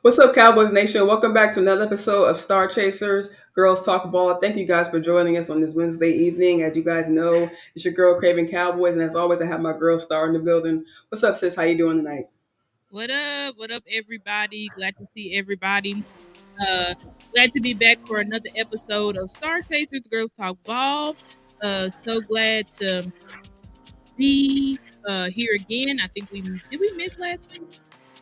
What's up, Cowboys Nation? Welcome back to another episode of StarChasers, Girls Talk Ball. Thank you guys for joining us on this Wednesday evening. As you guys know, it's your girl Craven Cowboys, and as always, I have my girl Star in the building. What's up, sis? How you doing tonight? What up? What up, everybody? Glad to see everybody. Uh, Glad to be back for another episode of Star Chasers Girls Talk Ball. So glad to be here again. I think we did we miss last week?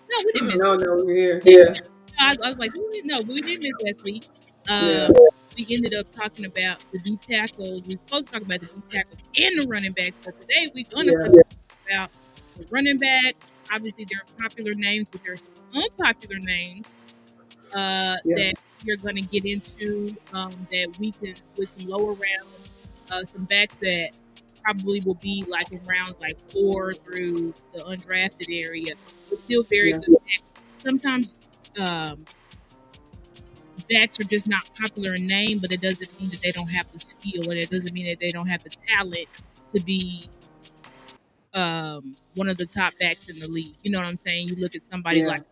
No, we didn't miss. No, no, we're here. Yeah, I was like, no, we didn't miss last week. yeah, Uh, we ended up talking about the D tackles. We were supposed to talk about the D tackles and the running backs, but today we're gonna yeah, talk about the running backs. Obviously, there are popular names, but there's unpopular names yeah, that you're going to get into that we can with some lower rounds, some backs that probably will be like in rounds like 4 through the undrafted area, but still very yeah, good backs. Sometimes um, backs are just not popular in name, but it doesn't mean that they don't have the skill, and it doesn't mean that they don't have the talent to be one of the top backs in the league. You know what I'm saying? You look at somebody yeah, like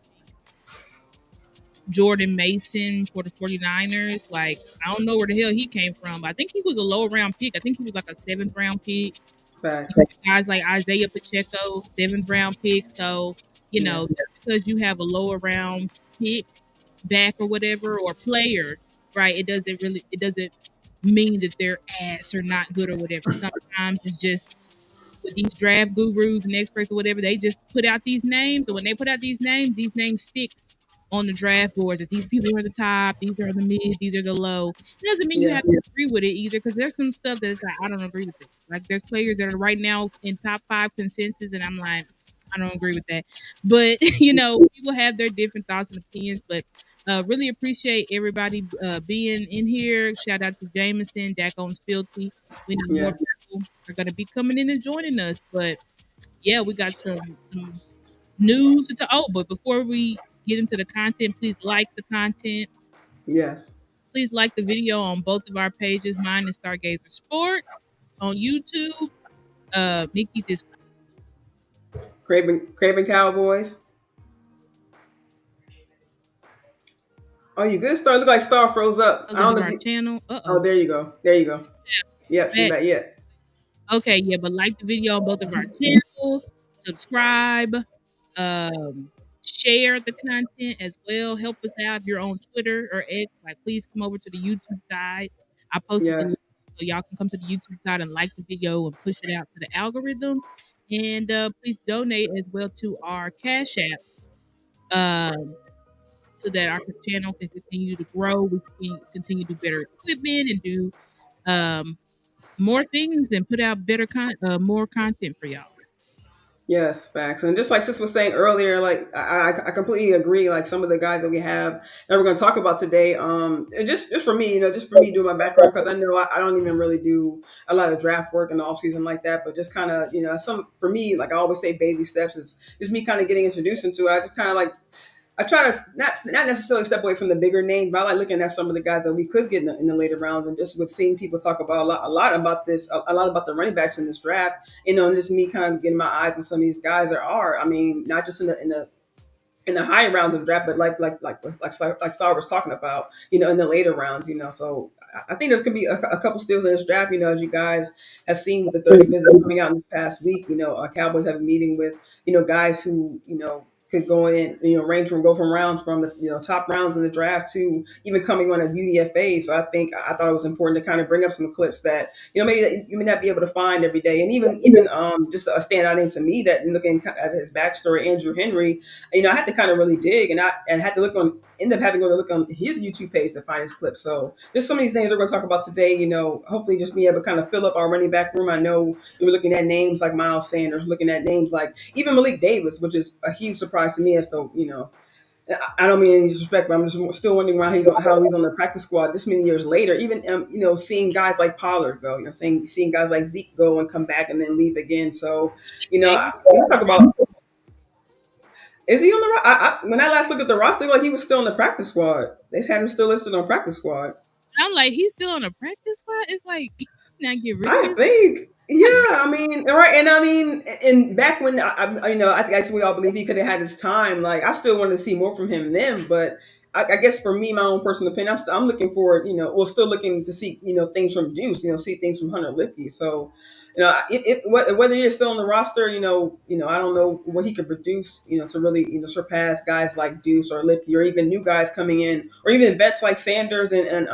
Jordan Mason for the 49ers. Like, I don't know where the hell he came from, but I think he was a low round pick. I think he was like a 7th round pick. facts. Guys like Isaiah Pacheco, 7th round pick. So, Yeah, just because you have a lower round pick back or whatever or player, right? It doesn't mean that they're ass or not good or whatever. Sometimes it's just with these draft gurus and experts or whatever, they just put out these names. And when they put out these names stick on the draft boards that these people are the top, these are the mid, these are the low. It doesn't mean you yeah, have to agree with it either, because there's some stuff that's like I don't agree with it. Like there's players that are right now in top 5 consensus, and I'm like, I don't agree with that. But people have their different thoughts and opinions. But really appreciate everybody being in here. Shout out to Jameson, Dak Owens Filthy. We know more yeah. people are gonna be coming in and joining us. But yeah, we got some news to but before we get into the content, please like the content. Yes. Please like the video on both of our pages. Mine is Stargazer Sports on YouTube. Mickey's is Craven Cowboys. Oh, you good? Star look like Star froze up. I because don't of know if our you. channel. Oh, there you go. There you go. Yep, she's Yeah. back. Yeah. Okay, yeah, but like the video on both of our channels, subscribe, um, share the content as well. Help us out if you're on Twitter or X. Like, please come over to the YouTube side. I posted the link Yes. so y'all can come to the YouTube side and like the video and push it out to the algorithm. And please donate as well to our Cash Apps so that our channel can continue to grow. We can continue to do better equipment and do um, more things and put out more content for y'all. Yes, facts. And just like Sis was saying earlier, like I completely agree. Like some of the guys that we have that we're going to talk about today, and just for me, just for me doing my background, because I know I don't even really do a lot of draft work in the off season like that. But just kind of, some for me, like I always say, baby steps is just me kind of getting introduced into it. I just kind of like I try to not necessarily step away from the bigger names, but I like looking at some of the guys that we could get in the later rounds, and just with seeing people talk about a lot about this, a lot about the running backs in this draft, and just me kind of getting my eyes on some of these guys there are. I mean, not just in the high rounds of the draft, but like Star was talking about, in the later rounds, So I think there's going to be a couple steals in this draft, as you guys have seen with the 30 visits coming out in this past week. Cowboys have a meeting with guys who could go in, range from go from rounds from the top rounds in the draft to even coming on as UDFA. So I thought it was important to kind of bring up some clips that maybe that you may not be able to find every day, and even just a standout name to me that looking at his backstory, Andrew Henry. I had to kind of really dig, and had to end up having to look on his YouTube page to find his clips. So there's some of these names we're going to talk about today. Hopefully just be able to kind of fill up our running back room. I know we were looking at names like Miles Sanders, looking at names like even Malik Davis, which is a huge surprise to me as to I don't mean any disrespect, but I'm just still wondering how he's on the practice squad this many years later. Even seeing guys like Pollard go, seeing guys like Zeke go and come back and then leave again. So Davis. you talk about. Is he on the when I last looked at the roster, like he was still on the practice squad. They had him still listed on practice squad. I'm like, he's still on a practice squad. It's like, not get rid of I this. think. Yeah, I mean, right, and I mean, and back when I guess we all believe he could have had his time. Like, I still wanted to see more from him then, but I guess for me, my own personal opinion, I'm looking forward, well, still looking to see, things from Juice, see things from Hunter Lippy. So, whether he is still on the roster, I don't know what he could produce, to really, surpass guys like Deuce or Lippy, or even new guys coming in, or even vets like Sanders and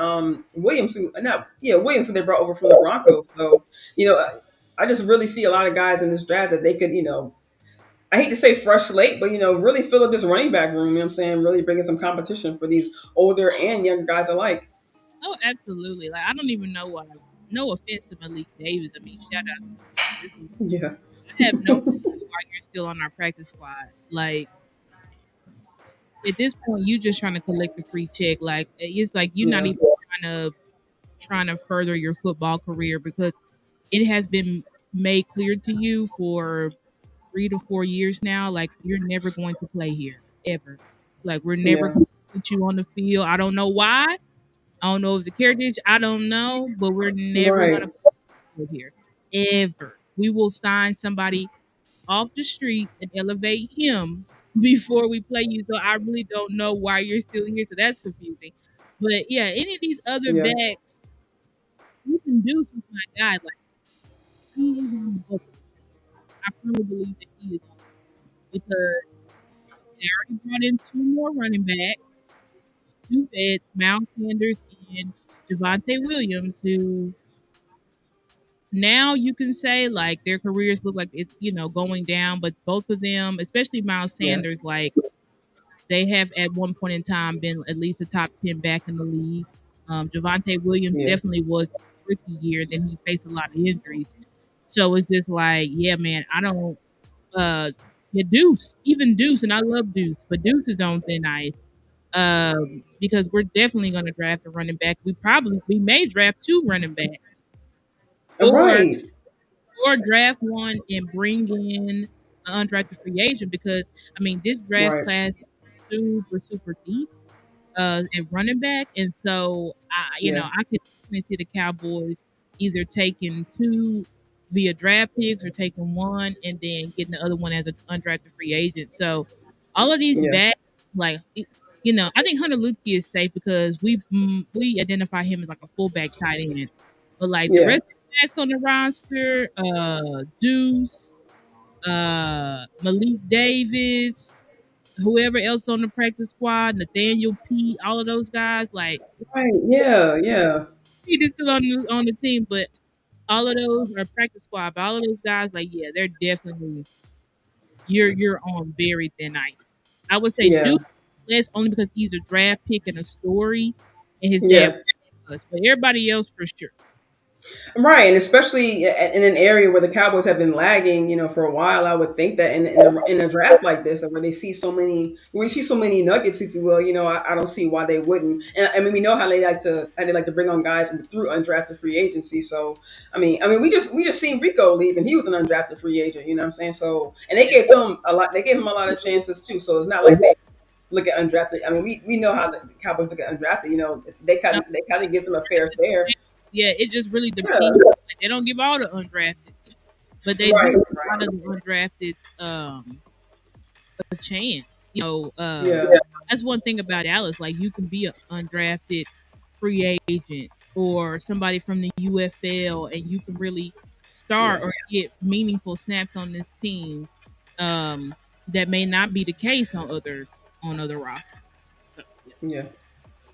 Williams, Williams, who they brought over from the Broncos. So, you know, I just really see a lot of guys in this draft that they could, I hate to say fresh slate, but really fill up this running back room. You know what I'm saying? Really bringing some competition for these older and younger guys alike. Oh, absolutely. Like I don't even know why. No offense to Malik Davis. I mean, shout out to him. Yeah. I have no clue why you're still on our practice squad. Like at this point, you just trying to collect a free check. Like it's like you're not Yeah. even trying to further your football career because it has been made clear to you for 3 to 4 years now. Like you're never going to play here ever. Like we're never Yeah. going to put you on the field. I don't know why. I don't know if it's a carriage. I don't know, but we're never Right. gonna put you here ever. We will sign somebody off the streets and elevate him before we play you. So I really don't know why you're still here. So that's confusing. But yeah, any of these other Yeah. backs, you can do something like that. Like he is on the bubble. I firmly believe that he is on the bubble because they already brought in two more running backs, two vets, Miles Sanders and Javante Williams, who now you can say like their careers look like it's going down, but both of them, especially Miles Yeah. Sanders, like they have at one point in time been at least a top 10 back in the league. Javante Williams Yeah. definitely was rookie year. Then he faced a lot of injuries, so it's just like, yeah, man, I don't. Yeah, Deuce, even Deuce, and I love Deuce, but Deuce is on thin ice. Because we're definitely going to draft a running back. We may draft two running backs, or Right. draft one and bring in an undrafted free agent because I mean this draft Right. class is super deep at running back, and so Yeah. I could definitely see the Cowboys either taking two via draft picks or taking one and then getting the other one as an undrafted free agent. So all of these Yeah. backs, like I think Hunter Luke is safe because we identify him as like a fullback tight end, but like the Yeah. rest of the backs on the roster, Deuce, Malik Davis, whoever else on the practice squad, Nathaniel P, all of those guys, like Right. Yeah. Yeah. he is still on the team, but all of those are practice squad. But all of those guys, like yeah, they're definitely you're on very thin ice. I would say Yeah. Duke less only because he's a draft pick and a story, and his dad Yeah. was, but everybody else for sure. Right, and especially in an area where the Cowboys have been lagging, for a while, I would think that in a draft like this, where we see so many nuggets, if you will, I don't see why they wouldn't. And I mean, we know how they like to bring on guys through undrafted free agency. So, we just seen Rico leave, and he was an undrafted free agent. You know what I'm saying? So, and they gave him a lot. They gave him a lot of chances too. So it's not like they look at undrafted. I mean, we know how the Cowboys look at undrafted. They kind of give them a fair share. Yeah, it just really Yeah. depends. Like, they don't give all the undrafted, but they do Right. give a lot of the undrafted a chance. Yeah. That's one thing about Dallas. Like you can be an undrafted free agent or somebody from the UFL, and you can really start Yeah. or get meaningful snaps on this team. That may not be the case on other rosters. So, yeah. Yeah.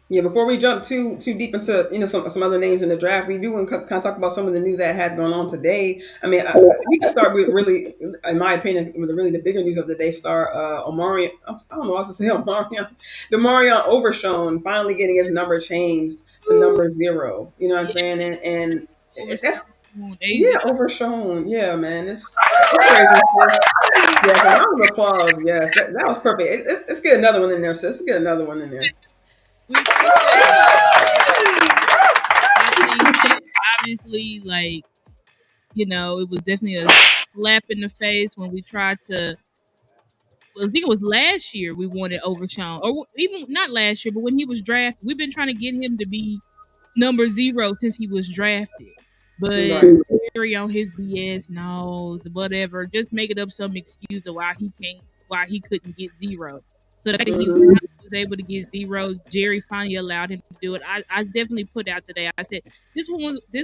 Yeah, before we jump too deep into some other names in the draft, we do want to kind of talk about some of the news that has gone on today. I mean, we can start with really, in my opinion, with really the bigger news of the day. Star Omarion, I don't know what to say, Omarion, Demarion Overshown finally getting his number changed to number 0. You know what I'm Yeah, saying? And that's they yeah, Overshown. Yeah, man, it's crazy, sis. Yes, a round of applause. Yes, that was perfect. Let's get another one in there, sis. Let's get another one in there. we appreciate it. That thing, obviously, like it was definitely a slap in the face when we tried to. I think it was last year we wanted Overshawn, or even not last year, but when he was drafted, we've been trying to get him to be number 0 since he was drafted. But Right. carry on his BS, no, whatever. Just make it up some excuse of why he couldn't get zero. So the fact that he Hmm. finally was able to get zero, Jerry finally allowed him to do it. I definitely put out today. I said this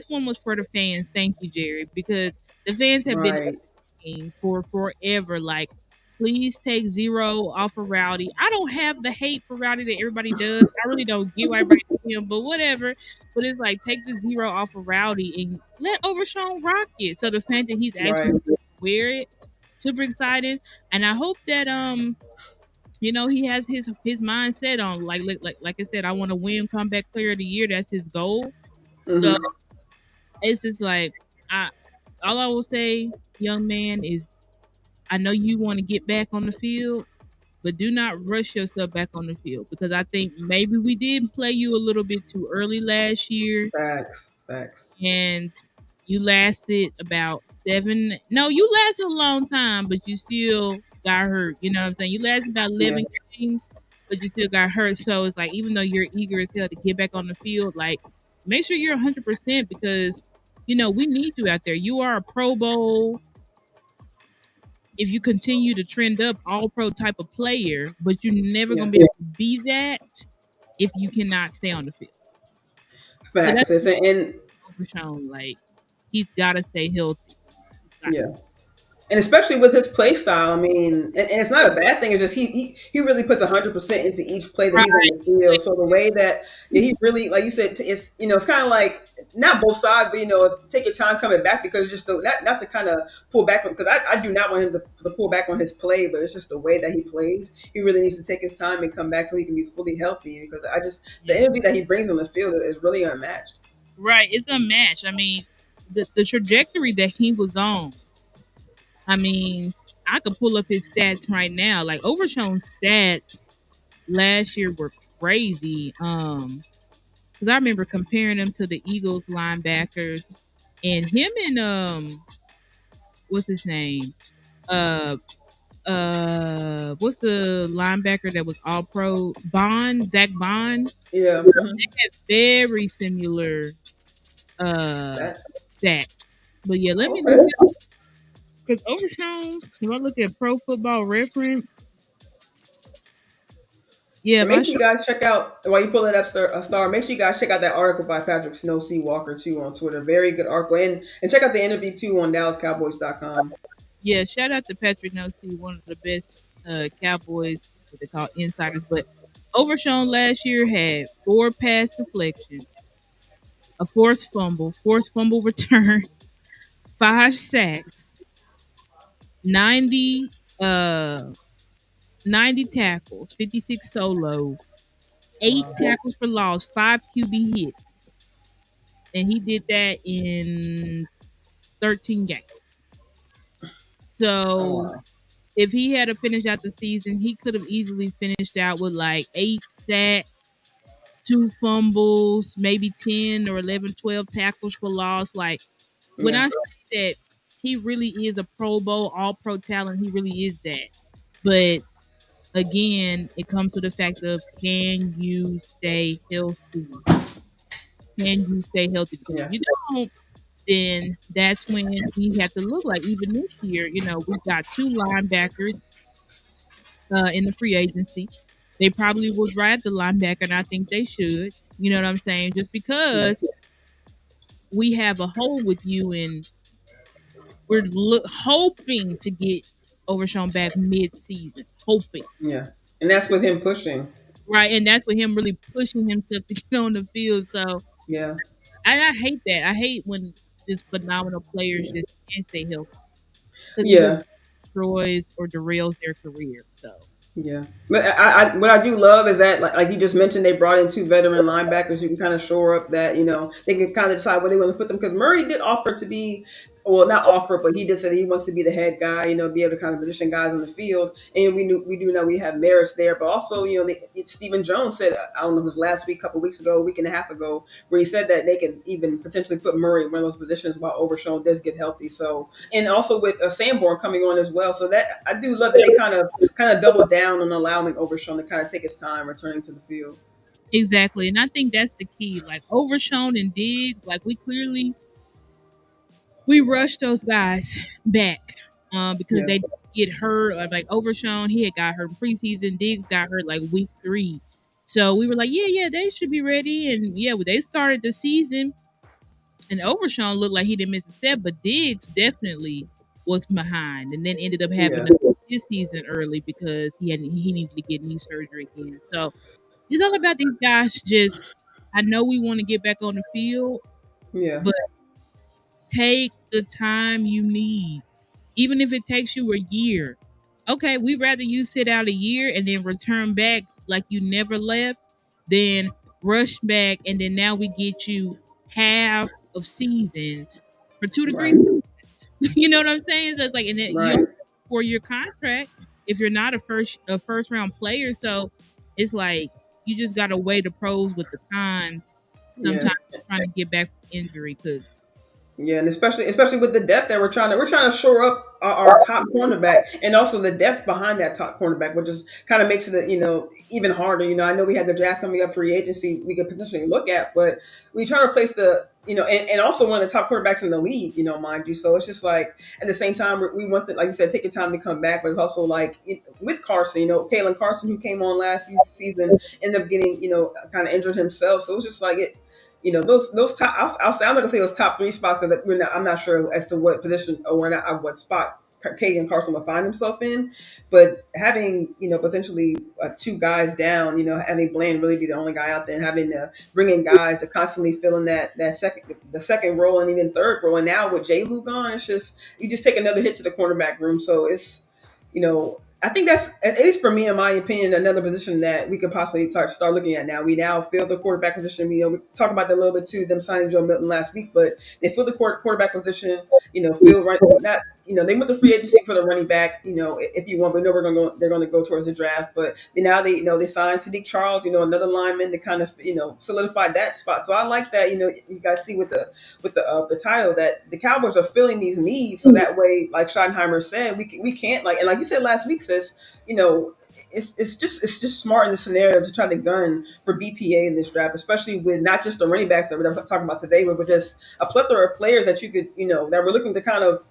one was for the fans. Thank you, Jerry, because the fans have been Right. asking for forever. Like, please take zero off of Rowdy. I don't have the hate for Rowdy that everybody does. I really don't get why everybody do him, but whatever. But it's like take the zero off of Rowdy and let Overshawn rock it. So the fact that he's Right. actually wear it, super exciting. And I hope that he has his mindset on like I said, I want to win comeback player of the year. That's his goal. So Hmm. it's just like I all I will say, young man, is I know you want to get back on the field, but do not rush yourself back on the field because I think maybe we did play you a little bit too early last year Facts. Facts. and you lasted about seven. No, you lasted a long time, but you still got hurt. You know what I'm saying? You lasted about Yeah. 11 games, but you still got hurt. So it's like, even though you're eager as hell to get back on the field, like, make sure you're 100% because, we need you out there. You are a Pro Bowl. If you continue to trend up, all pro type of player, but you're never Yeah. going to be able to be that if you cannot stay on the field. So Facts. that's Sis. And Overshown. Like, he's got to stay healthy. Got yeah. And especially with his play style, I mean, and it's not a bad thing. It's just he really puts 100% into each play that right. he's on the field. So the way that he really, like you said, it's it's kind of like not both sides, but take your time coming back because just not to kind of pull back because I do not want him to pull back on his play, but it's just the way that he plays. He really needs to take his time and come back so he can be fully healthy because the Yeah. energy that he brings on the field is really unmatched. Right. It's a match. I mean, the trajectory that he was on, I mean, I could pull up his stats right now. Like Overshown's stats last year were crazy. Because I remember comparing him to the Eagles linebackers and him and what's his name? Uh what's the linebacker that was all pro? Zach Bond. Yeah. Hmm. Very similar uh That stats. But yeah, let me look okay. because Overshown, if I look at Pro Football Reference, yeah, And if I make sure show, you guys check out while you pull it up, Star. Make sure you guys check out that article by Patrick Snow C. Walker too on Twitter. Very good article, and check out the interview too on DallasCowboys.com. yeah, shout out to Patrick Nosey, one of the best Cowboys, what they call insiders. But Overshown last year had 4 pass deflections, a forced fumble return, 5 sacks, 90 uh 90 tackles, 56 solo, eight Wow. tackles for loss, 5 QB hits, and he did that in 13 games. Oh So wow. if he had to finish out the season, he could have easily finished out with like 8 sacks, 2 fumbles, maybe 10 or 11, 12 tackles for loss. Like, when Yeah. I say that he really is a Pro Bowl, all pro talent, he really is that. But again, it comes to the fact of can you stay healthy? Can you stay healthy? Because if Yeah. you don't, then that's when we have to look like even this year, we've got 2 linebackers in the free agency. They probably will draft the linebacker, and I think they should. You know what I'm saying? Just Yeah. because we have a hole with you, and we're hoping to get Overshown back mid-season, hoping, Yeah. And that's with him pushing. right? And that's with him really pushing himself to get on the field. So Yeah. I hate that. I hate when just phenomenal players just can't stay healthy because it really Yeah. destroys or derails their career. So Yeah, but what I do love is that like you just mentioned, they brought in 2 veteran linebackers who can kind of shore up that they can kind of decide where they want to put them because Murray did offer to be, well, not offer, but he did say he wants to be the head guy, be able to kind of position guys on the field, and we do know we have Maris there, but also Stephen Jones said, I don't know, it was last week, a couple weeks ago, a week and a half ago, where he said that they could even potentially put Murray in one of those positions while Overshown does get healthy. So, and also with Sanborn coming on as well, so that I do love that they kind of double down on allowing Overshown to kind of take his time returning to the field. exactly, and I think that's the key. Like Overshown and Diggs, like we clearly we rushed those guys back because Yeah, they get hurt. Like Overshawn, he had got hurt in preseason. Diggs got hurt like week 3. So we were like, yeah, they should be ready. And yeah, they started the season, and Overshawn looked like he didn't miss a step, but Diggs definitely was behind, and then ended up having yeah, to miss his season early because he needed to get knee surgery again. So it's all about these guys. Just I know we want to get back on the field, yeah, but take the time you need, even if it takes you a year. Okay, we'd rather you sit out a year and then return back like you never left than rush back and then now we get you half of seasons for 2 to 3 right, months. You know what I'm saying? So it's like, and then you right, 4-year contract if you're not a first round player. So it's like you just gotta weigh the pros with the cons. yeah. Sometimes trying to get back from injury because Yeah, and especially with the depth that we're trying to shore up our top cornerback and also the depth behind that top cornerback, which is kind of makes it even harder. I know we had the draft coming up, free agency we could potentially look at, but we try to replace and also one of the top quarterbacks in the league, mind you. So it's just like at the same time we want like you said, take the time to come back, but it's also like with Carson, Kalen Carson who came on last season ended up getting kind of injured himself, so it was just like it those top. I'm not gonna say those top three spots because I'm not sure as to what position or not what spot Kagan Carson will find himself in. But having potentially two guys down, having Bland really be the only guy out there, and having to bring in guys to constantly fill in that second role and even third role. And now with J. Lou gone, it's just you just take another hit to the cornerback room. So it's I think that's, at least for me, in my opinion, another position that we could possibly start looking at now. We now fill the quarterback position. We talked about that a little bit too, them signing Joe Milton last week, but they fill the quarterback position, fill right, not, they went to free agency for the running back, if you want, but no, they're going to go towards the draft. But now they signed Sadiq Charles, another lineman to kind of, solidify that spot. So I like that, you guys see with the title that the Cowboys are filling these needs, so that way, like Schottenheimer said, we can't like, and like you said last week, sis, you know. It's just smart in the scenario to try to gun for BPA in this draft, especially with not just the running backs that we're talking about today, but with just a plethora of players that you could, that we're looking to kind of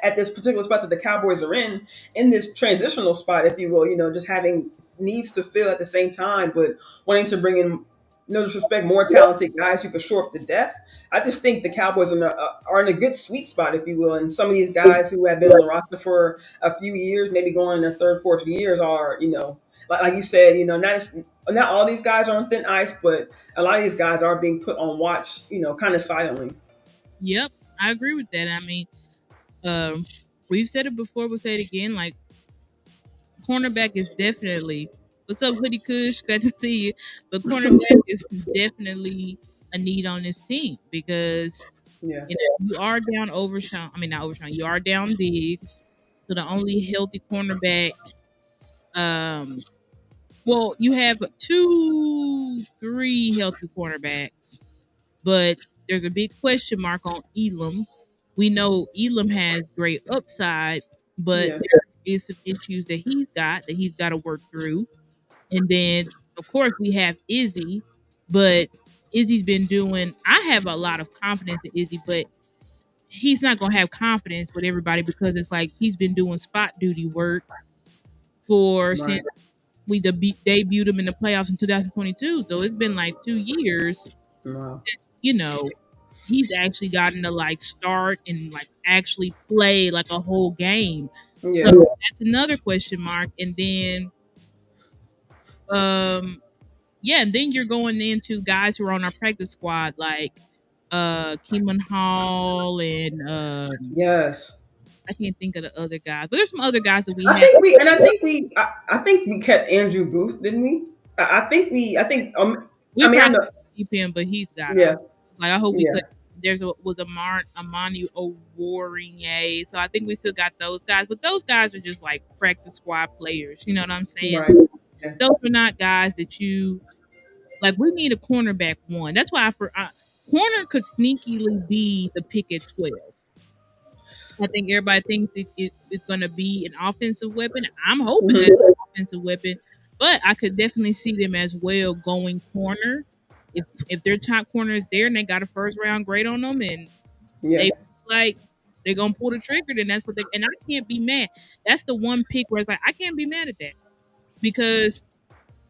at this particular spot that the Cowboys are in this transitional spot, if you will, just having needs to fill at the same time, but wanting to bring in, no disrespect, more talented guys who could shore up the depth. I just think the Cowboys are in a good sweet spot, if you will. And some of these guys who have been on the roster for a few years, maybe going in their third, fourth years, are like you said, not all these guys are on thin ice, but a lot of these guys are being put on watch, kind of silently. yep, I agree with that. I mean, um, we've said it before, we'll say it again. Like, cornerback is definitely, what's up, Hoodie Kush? Glad to see you. But cornerback is definitely a need on this team because Yeah, you are down Overshawn. I mean, not Overshawn. You are down Diggs. So the only healthy cornerback, um, well, you have two, three healthy cornerbacks, but there's a big question mark on Elam. We know Elam has great upside, but yeah, there is some issues that he's got to work through. And then, of course, we have Izzy, but Izzy's been doing. I have a lot of confidence in Izzy, but he's not gonna have confidence with everybody because it's like he's been doing spot duty work for since right. debuted him in the playoffs in 2022. So it's been like 2 years. Wow. You know, he's actually gotten to like start and like actually play like a whole game. So Yeah, that's another question mark. And then, um, yeah, and then you're going into guys who are on our practice squad like Keeman Hall and yes. I can't think of the other guys, but there's some other guys that we I have. think we, and I think we kept Andrew Booth, didn't we? I think We I mean, I probably know. keep him, but he's got Yeah, us. Like I hope we yeah, could. Was Amani Owarinye, so I think we still got those guys, but those guys are just like practice squad players. You know what I'm saying? right. Yeah, Those are not guys that you like. We need a cornerback one. That's why corner could sneakily be the pick at 12. I think everybody thinks it's going to be an offensive weapon. I'm hoping that it's hmm, an offensive weapon, but I could definitely see them as well going corner. If their top corner is there and they got a first round grade on them, and yeah, they like they're gonna pull the trigger, then that's what they, and I can't be mad. That's the one pick where it's like I can't be mad at that because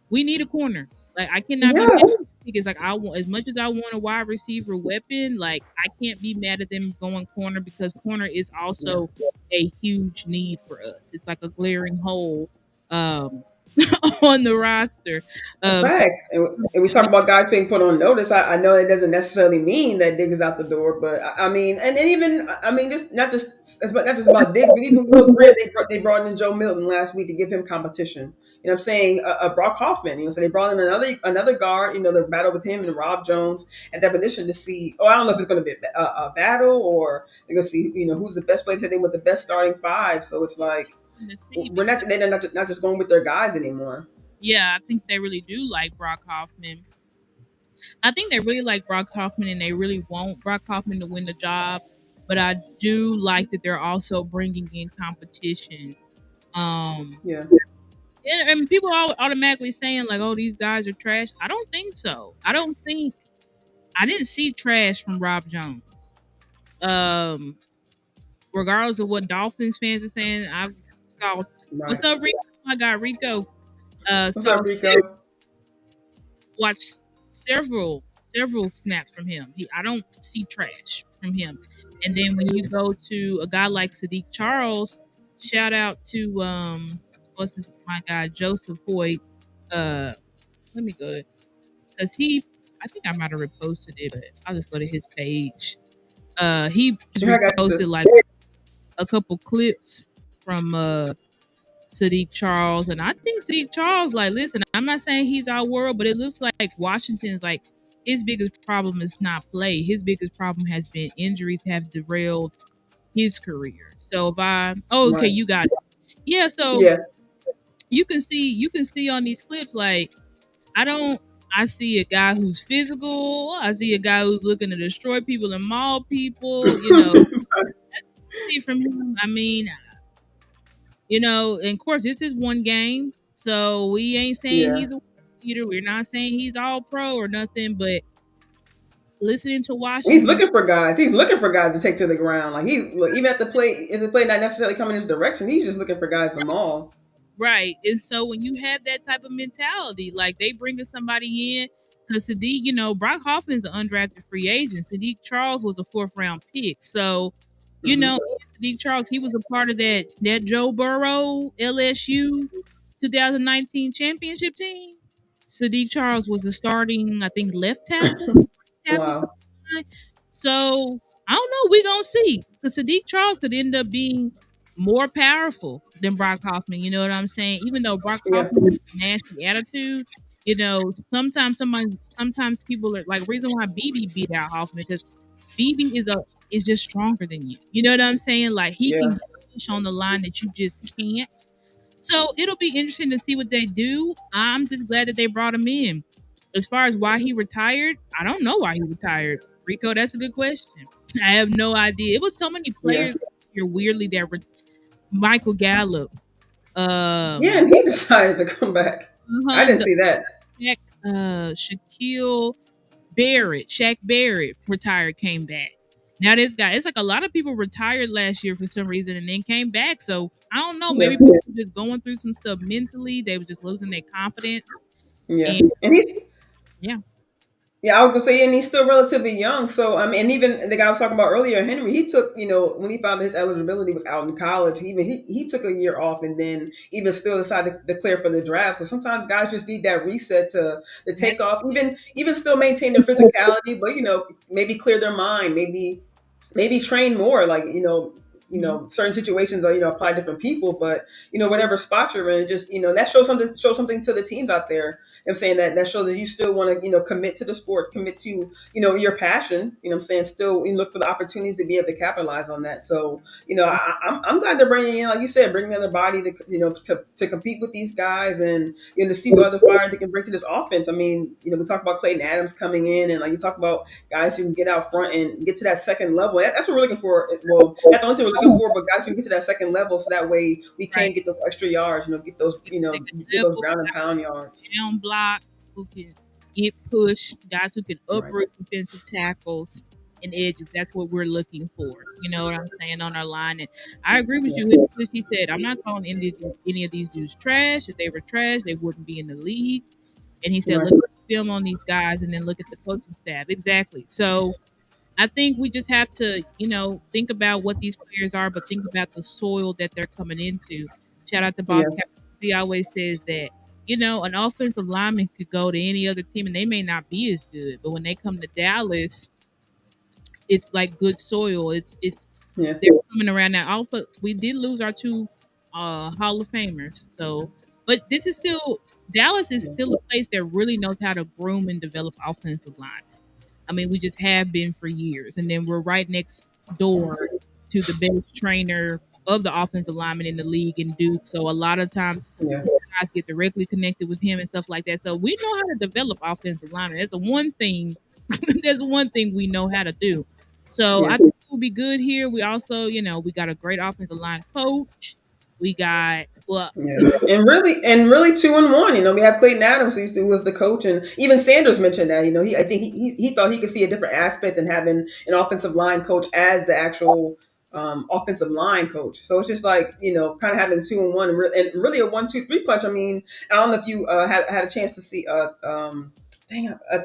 we need a corner. Like I cannot be mad Yes. because like I want as much as I want a wide receiver weapon, like I can't be mad at them going corner because corner is Yeah. also a huge need for us. It's like a glaring hole um on the roster. So Facts. And we talk about guys being put on notice. I know it doesn't necessarily mean that Diggs is out the door, but I mean, and even I mean, just not just about Diggs, but even Will Greer, they brought in Joe Milton last week to give him competition. You know, what I'm saying Brock Hoffman. You know, so they brought in another guard. You know, the battle with him and Rob Jones at that position to see. Oh, I don't know if it's going to be a battle or they're going to see. You know, who's the best player hitting with the best starting five. So it's like to see we're because not just going with their guys anymore. yeah, I think they really do like Brock Hoffman. I think they really like Brock Hoffman and they really want Brock Hoffman to win the job. But I do like that they're also bringing in competition. Um, Yeah. yeah, and people are automatically saying like, "Oh, these guys are trash." I don't think so. I didn't see trash from Rob Jones. Um, regardless of what Dolphins fans are saying, I saw Right. what's up, Rico. I got Rico. What's up, Saw Rico? watched several snaps from him. I don't see trash from him. And then when you go to a guy like Sadiq Charles, shout out to what's his my guy Joseph Hoyt. Uh, let me go because I think I might have reposted it, but I'll just go to his page. He just Yeah, I got you, reposted sis. like a couple clips from Sadiq Charles, and I think Sadiq Charles, like, listen, I'm not saying he's our world, but it looks like Washington's like his biggest problem is not play. His biggest problem has been injuries have derailed his career. So if oh, okay, Right. you got it. Yeah, so Yeah. you can see on these clips like I don't. I see a guy who's physical. I see a guy who's looking to destroy people and maul people. You know, see from him. I mean, and of course, this is one game, so we ain't saying Yeah. he's a leader. We're not saying he's all pro or nothing. But listening to He's Washington, looking for guys. He's looking for guys to take to the ground. Like he's look, even at the play, if the play not necessarily coming in his direction, he's just looking for guys to maul. right? And so when you have that type of mentality, like they bringing somebody in, because Sadiq, Brock Hoffman's an undrafted free agent. Sadiq Charles was a fourth round pick, so Hmm. Sadiq Charles, he was a part of that Joe Burrow LSU 2019 championship team. Sadiq Charles was the starting, I think, left tackle for Wow. the line. So I don't know. We gonna see because Sadiq Charles could end up being more powerful than Brock Hoffman. You know what I'm saying? Even though Brock Yeah. Hoffman has a nasty attitude, sometimes people are like reason why BB beat out Hoffman because BB is just stronger than you. You know what I'm saying? Like he can Yeah. get a push on the line that you just can't. So it'll be interesting to see what they do. I'm just glad that they brought him in. As far as why he retired, I don't know why he retired. Rico, that's a good question. I have no idea. It was so many Yeah. players here weirdly that were Michael Gallup, Yeah. And he decided to come back. I didn't the see that. Shaquille Barrett, Shaq Barrett retired, came back. Now this guy, it's like a lot of people retired last year for some reason and then came back. So I don't know. Yeah. Maybe people were just going through some stuff mentally. They were just losing their confidence. Yeah. And And he's yeah, Yeah, I was gonna say, and he's still relatively young. So I mean, and even the guy I was talking about earlier, Henry, he took, when he found his eligibility was out in college, he took a year off, and then even still decided to declare for the draft. So sometimes guys just need that reset to take that's off, even still maintain their physicality, but maybe clear their mind, maybe train more, like mhm, certain situations are apply to different people, but whatever spot you're in, just that shows something to the teams out there. I'm saying that shows that you still want to commit to the sport, commit to your passion. I'm saying still you look for the opportunities to be able to capitalize on that. So I'm glad they're bringing in, like you said, bringing another body to to compete with these guys, and to see what other fire they can bring to this offense. I mean, we talk about Clayton Adams coming in, and like you talk about guys who can get out front and get to that second level. That's what we're looking for. Well, that's the only thing we're looking for, but guys who can get to that second level, so that way we right. can get those extra yards. Get those You can take a get those dribble, ground and pound yards. down block, who can get pushed, guys who can Right. uproot defensive tackles. and edges. That's what we're looking for. You know what I'm saying on our line. And I agree with Yeah. you. He said, I'm not calling any of these dudes trash. If they were trash, they wouldn't be in the league. And he said, Right. look at the film on these guys and then look at the coaching staff. Exactly. So I think we just have to, think about what these players are, but think about the soil that they're coming into. Shout out to Boss Yeah. Cap. He always says that, an offensive lineman could go to any other team and they may not be as good. But when they come to Dallas, it's like good soil. It's Yeah. they're coming around now. Also, we did lose our two Hall of Famers. So but this is still Dallas is still a place that really knows how to groom and develop offensive line. I mean, we just have been for years. And then we're right next door to the best trainer of the offensive lineman in the league in Duke. So a lot of times Yeah. guys get directly connected with him and stuff like that. So we know how to develop offensive linemen. That's the one thing that's one thing we know how to do. So Yeah. I think we'll be good here. We also, we got a great offensive line coach. We got Yeah, and really 2-1. We have Clayton Adams who was the coach, and even Sanders mentioned that. I think he thought he could see a different aspect than having an offensive line coach as the actual offensive line coach. So it's just like kind of having 2-1 and really a 1-2-3 punch. I mean, I don't know if you had a chance to see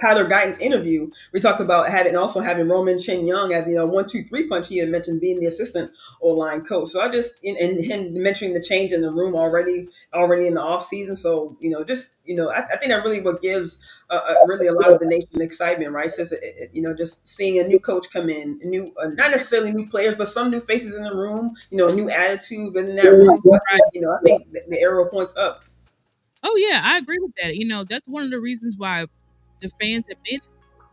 Tyler Guyton's interview. We talked about having Roman Chen Young as 1-2-3 punch. He had mentioned being the assistant O line coach. So I just and him mentioning the change in the room already in the off season. So I think that really what gives really a lot of the nation excitement, right? Says just seeing a new coach come in, new not necessarily new players, but some new faces in the room. A new attitude within that room. So right. I think the arrow points up. Oh yeah, I agree with that. That's one of the reasons why the fans have been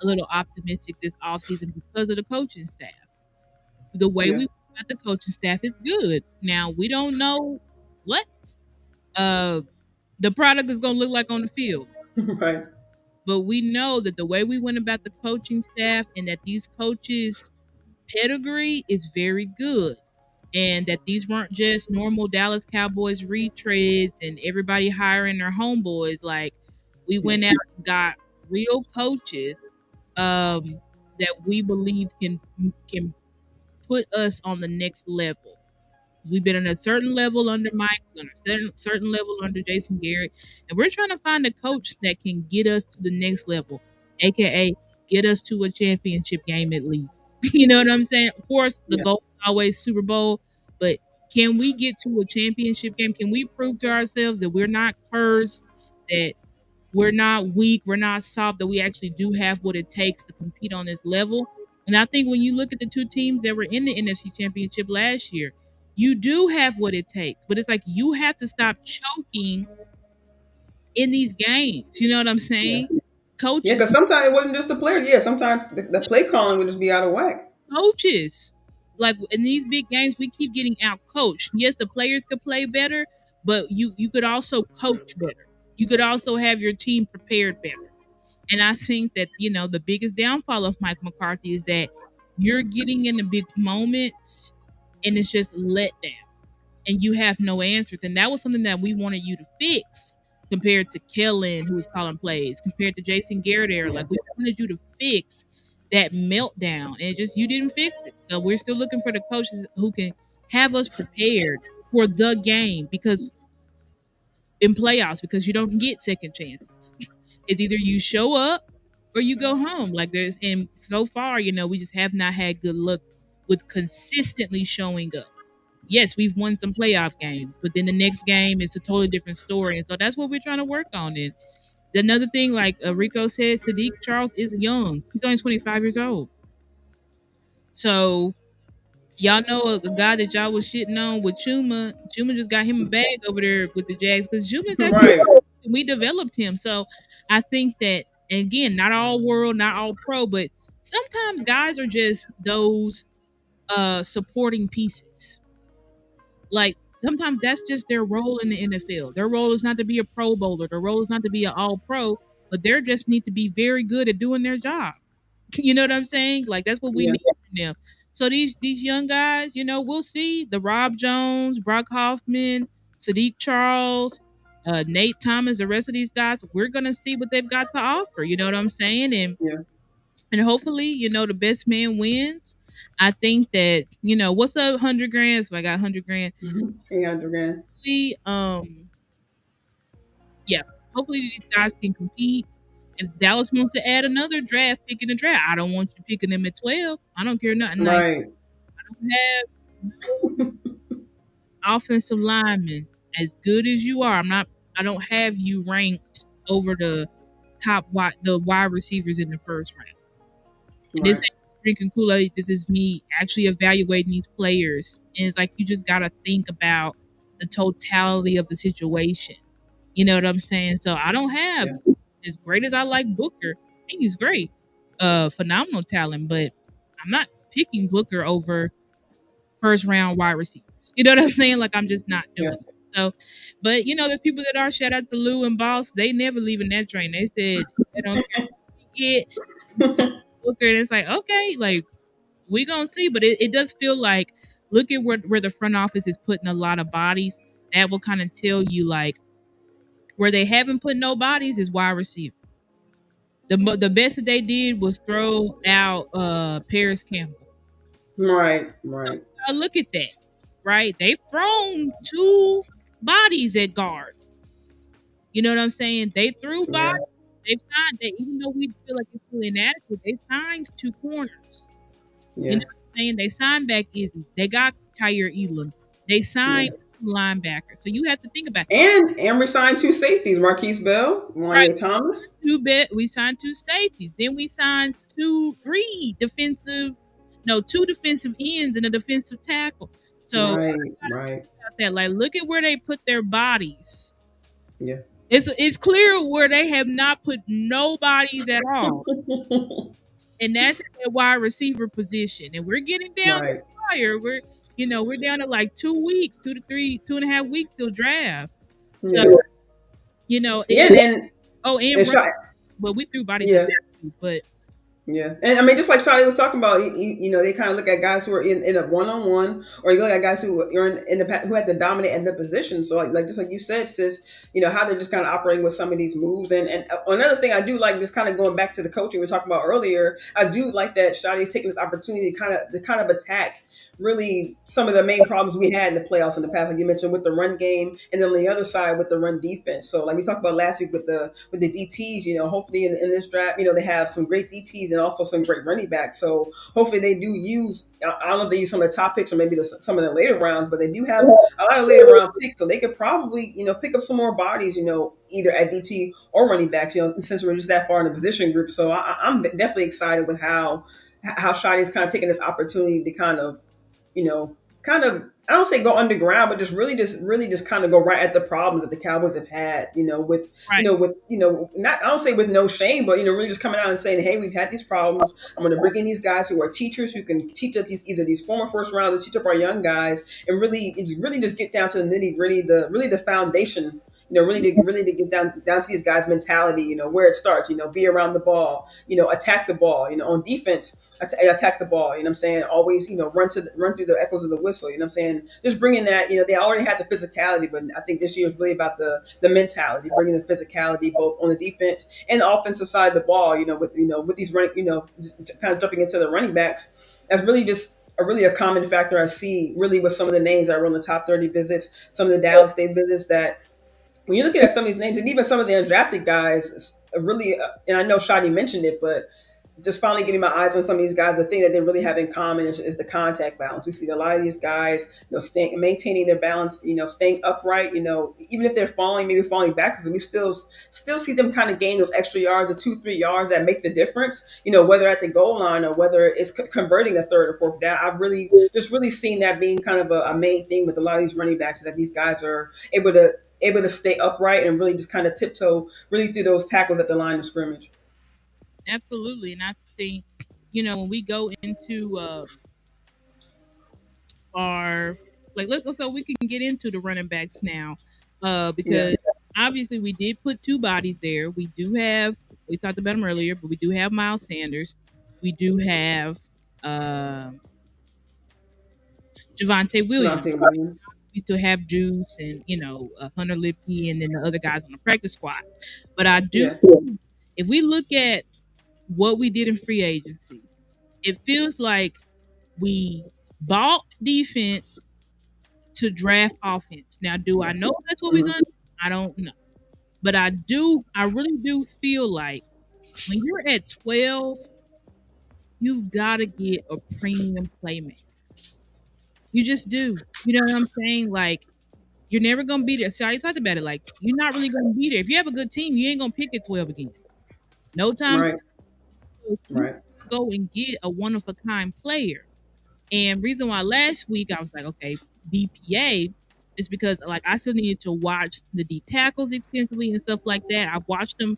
a little optimistic this offseason because of the coaching staff. The way Yeah. we got the coaching staff is good. Now we don't know what uh the product is gonna look like on the field. Right. But we know that the way we went about the coaching staff and that these coaches' pedigree is very good. And that these weren't just normal Dallas Cowboys retreads and everybody hiring their homeboys. Like we Yeah. went out and got real coaches that we believe can put us on the next level. We've been on a certain level under Mike, on a certain level under Jason Garrett, and we're trying to find a coach that can get us to the next level, aka get us to a championship game at least. You know what I'm saying? Of course, the Yeah. goal is always Super Bowl, but can we get to a championship game? Can we prove to ourselves that we're not cursed, that we're not weak, we're not soft, that we actually do have what it takes to compete on this level? And I think when you look at the two teams that were in the NFC Championship last year, you do have what it takes, but it's like you have to stop choking in these games. You know what I'm Yeah. saying? Yeah. Coaches, Because sometimes it wasn't just the players. Yeah. Sometimes the play calling would just be out of whack. coaches, like in these big games, we keep getting out coached. Yes, the players could play better, but you could also coach better. You could also have your team prepared better. And I think that, the biggest downfall of Mike McCarthy is that you're getting in the big moments and it's just let down and you have no answers. And that was something that we wanted you to fix compared to Kellen, who was calling plays, compared to Jason Garrett era. Yeah. Like we wanted you to fix that meltdown and you didn't fix it. So we're still looking for the coaches who can have us prepared for the game because in playoffs, because you don't get second chances. It's either you show up or you go home. Like and so far, we just have not had good luck with consistently showing up. Yes, we've won some playoff games, but then the next game is a totally different story. And so that's what we're trying to work on. And another thing, like Rico said, Sadiq Charles is young. He's only 25 years old. So y'all know a guy that y'all was shitting on with Chuma. Chuma just got him a bag over there with the Jags because Chuma's actually Right. we developed him. So I think that again, not all world, not all pro, but sometimes guys are just those supporting pieces. Like sometimes that's just their role in the NFL. Their role is not to be a pro bowler. Their role is not to be an all pro, but they just need to be very good at doing their job. You know what I'm saying? Like that's what we Yeah. need from them. So these young guys, we'll see the Rob Jones, Brock Hoffman, Sadiq Charles, Nate Thomas, the rest of these guys. We're gonna see what they've got to offer. You know what I'm saying? And Yeah. and hopefully, the best man wins. I think that, what's up, 100 grand? So I got 100 grand. 800 grand. Hopefully, yeah, hopefully these guys can compete. If Dallas wants to add another draft pick in the draft, I don't want you picking them at 12. I don't care nothing. Like, Right. I don't have no offensive lineman as good as you are. I don't have you ranked over the wide receivers in the first round. And this Right. ain't drinking Kool-Aid. This is me actually evaluating these players. And it's like you just gotta think about the totality of the situation. You know what I'm saying? So I don't have, Yeah. as great as I like Booker. I think he's great. Phenomenal talent, but I'm not picking Booker over first round wide receivers. You know what I'm saying? Like, I'm just not Yeah. doing it. So, but the people that are, shout out to Lou and Boss, they never leaving that train. They said they don't care what we get, we got Booker, and it's like, okay, like, we gonna see. But it does feel like, look at where the front office is putting a lot of bodies. That will kind of tell you, like, where they haven't put no bodies is wide receiver. The best that they did was throw out Paris Campbell. Right. So Right. look at that, right? They've thrown two bodies at guard. You know what I'm saying? They threw Yeah. bodies. They've signed that, even though we feel like it's still inadequate. They signed two corners. You Yeah. know what I'm saying? They signed back Izzy. They got Kyrie Elam. They Yeah. signed linebacker. So you have to think about, And we signed two safeties, Marquise Bell, right? Wanye Thomas. We signed two safeties. Then we signed two defensive ends and a defensive tackle. So Right. Right. about that, like, look at where they put their bodies. Yeah. It's clear where they have not put no bodies at all, and that's at their wide receiver position. And we're getting down to Right. the wire. We're down to like 2 weeks, 2.5 weeks till draft. So Yeah. Yeah. it, and And shot. well, we threw bodies at Yeah. that too, but Yeah, and I mean, just like Charlie was talking about, they kind of look at guys who are in a one-on-one, or you look at guys who are in the who had to dominate in the position. So, like just like you said, sis, how they're just kind of operating with some of these moves. And another thing I do like, just kind of going back to the coaching we were talking about earlier, I do like that Shadi is taking this opportunity to kind of attack really some of the main problems we had in the playoffs in the past, like you mentioned with the run game, and then on the other side with the run defense. So, like we talked about last week with the DTs, hopefully in this draft, they have some great DTs and also some great running backs. So hopefully they do use. I don't know if they use some of the top picks or maybe some of the later rounds, but they do have a lot of later round picks, so they could probably pick up some more bodies, either at DT or running backs. Since we're just that far in the position group, so I'm definitely excited with how Shotty is kind of taking this opportunity to you know, kind of I don't say go underground, but just kind of go right at the problems that the Cowboys have had, right, not I don't say with no shame, but really just coming out and saying, hey, we've had these problems. I'm going to bring in these guys who are teachers who can teach up either these former first rounders, teach up our young guys, and really just get down to the nitty gritty, the foundation. Really to get down to these guys' mentality. Where it starts. Be around the ball. Attack the ball. On defense, attack the ball. You know what I'm saying? Always, run through the echoes of the whistle. You know what I'm saying? Just bringing that. They already had the physicality, but I think this year is really about the mentality, bringing the physicality both on the defense and the offensive side of the ball. With these running, just kind of jumping into the running backs. That's really just a common factor I see really with some of the names that were on the top 30 visits, some of the Dallas State visits that when you're looking at some of these names and even some of the undrafted guys, really, and I know Shadi mentioned it, but just finally getting my eyes on some of these guys, the thing that they really have in common is the contact balance. We see a lot of these guys, maintaining their balance, staying upright, even if they're falling, maybe falling backwards, we still see them kind of gain those extra yards, the 2-3 yards that make the difference, whether at the goal line or whether it's converting a third or fourth down. I've really seen that being kind of a main thing with a lot of these running backs, that these guys are able to stay upright and really just kind of tiptoe really through those tackles at the line of scrimmage. absolutely. And I think, when we go into our, like, let's so we can get into the running backs now, Yeah, because obviously we did put two bodies there. We talked about them earlier, but we do have Miles Sanders. We do have Javante Williams. Devontae Williams. We still have Juice and Hunter Lipke and then the other guys on the practice squad. But I do, Yeah, if we look at what we did in free agency. It feels like we bought defense to draft offense. Now, do I know that's what we're Mhm. gonna do? I don't know. But I really do feel like when you're at 12, you've gotta get a premium playmaker. You just do. You know what I'm saying? Like you're never gonna be there. So I talked about it. Like you're not really gonna be there. If you have a good team, you ain't gonna pick at 12 again. No time Right. soon. So you Right. go and get a one of a kind player. And reason why last week I was like, okay, BPA is because like I still needed to watch the D tackles extensively and stuff like that. I've watched them,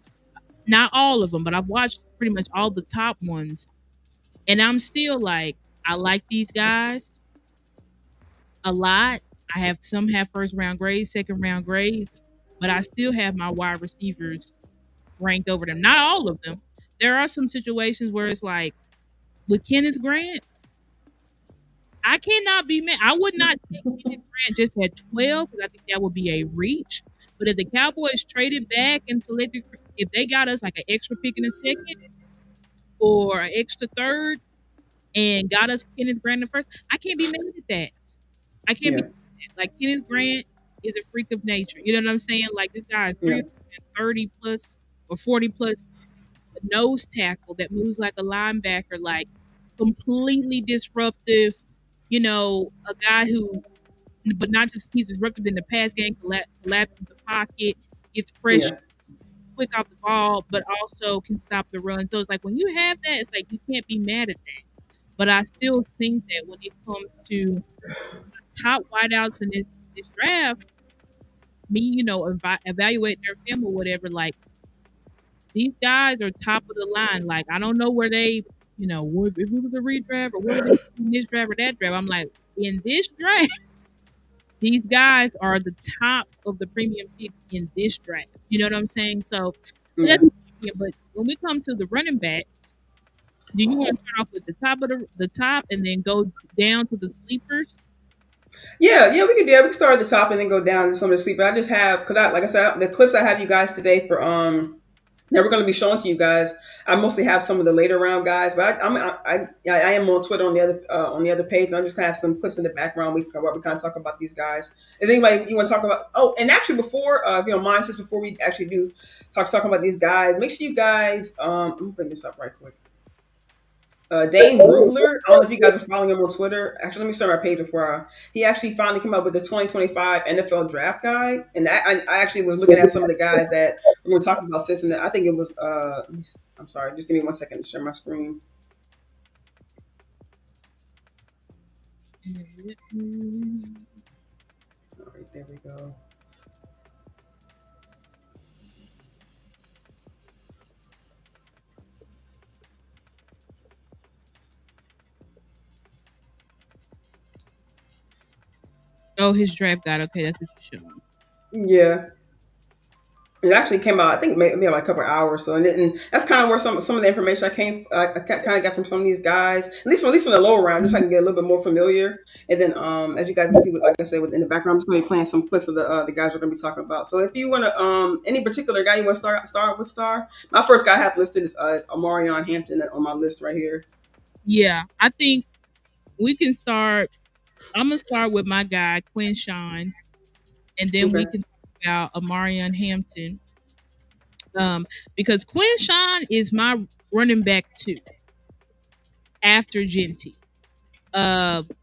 not all of them, but I've watched pretty much all the top ones. And I'm still like, I like these guys a lot. I have some have first round grades, second round grades, but I still have my wide receivers ranked over them. Not all of them. There are some situations where it's like with Kenneth Grant, I cannot be mad. I would not take Kenneth Grant just at 12 because I think that would be a reach. But if the Cowboys traded back and selected, if they got us like an extra pick in a second or an extra third and got us Kenneth Grant in the first, I can't be mad at that. I can't be Yeah. mad at that. Like Kenneth Grant is a freak of nature. You know what I'm saying? Like this guy is Yeah. 330 plus or 40 plus nose tackle that moves like a linebacker, like completely disruptive. You know, a guy who, but not just he's disruptive in the pass game, collapses the pocket, gets pressure Yeah. quick off the ball, but also can stop the run. So it's like when you have that, it's like you can't be mad at that. But I still think that when it comes to top wideouts in this draft, me, evaluating their film or whatever, like these guys are top of the line. Like I don't know where they, what if it was a redraft or what are they in this draft or that draft. I'm like, in this draft, these guys are the top of the premium picks in this draft. You know what I'm saying? So, but Yeah. that's but when we come to the running backs, do you want to start off with the top of the top and then go down to the sleepers? Yeah, yeah, we could. Yeah, we can start at the top and then go down to some of the sleep. But I just have because like I said, the clips I have you guys today for that we're going to be showing to you guys. I mostly have some of the later round guys, but I am on Twitter on the other page. And I'm just gonna have some clips in the background. Where we kind of talk about these guys. Is anybody you want to talk about? Oh, and actually before if you don't mind, since before we actually do talking about these guys, make sure you guys let me bring this up right quick. Dane Brugler. I don't know if you guys are following him on Twitter. Actually, let me start my page before he actually finally came up with the 2025 NFL Draft Guide, and I actually was looking at some of the guys that we're going to talk about. Sis, and I think it was. I'm sorry, just give me 1 second to share my screen. All right, there we go. Oh, his draft guide. Okay, that's what you're showing. Yeah, it actually came out. I think maybe like a couple of hours. So, and that's kind of where some of the information I kind of got from some of these guys. At least from the lower round, just so I can get a little bit more familiar. And then, as you guys can see, like I said, within the background, I'm just going to be playing some clips of the guys we're going to be talking about. So, if you want to, any particular guy you want to start with, Star. My first guy I have listed is Amarion Hampton on my list right here. Yeah, I think we can start. I'm gonna start with my guy Quinn Sean, and then we Okay. can talk about Amarion Hampton. Because Quinn Sean is my running back too after Genty.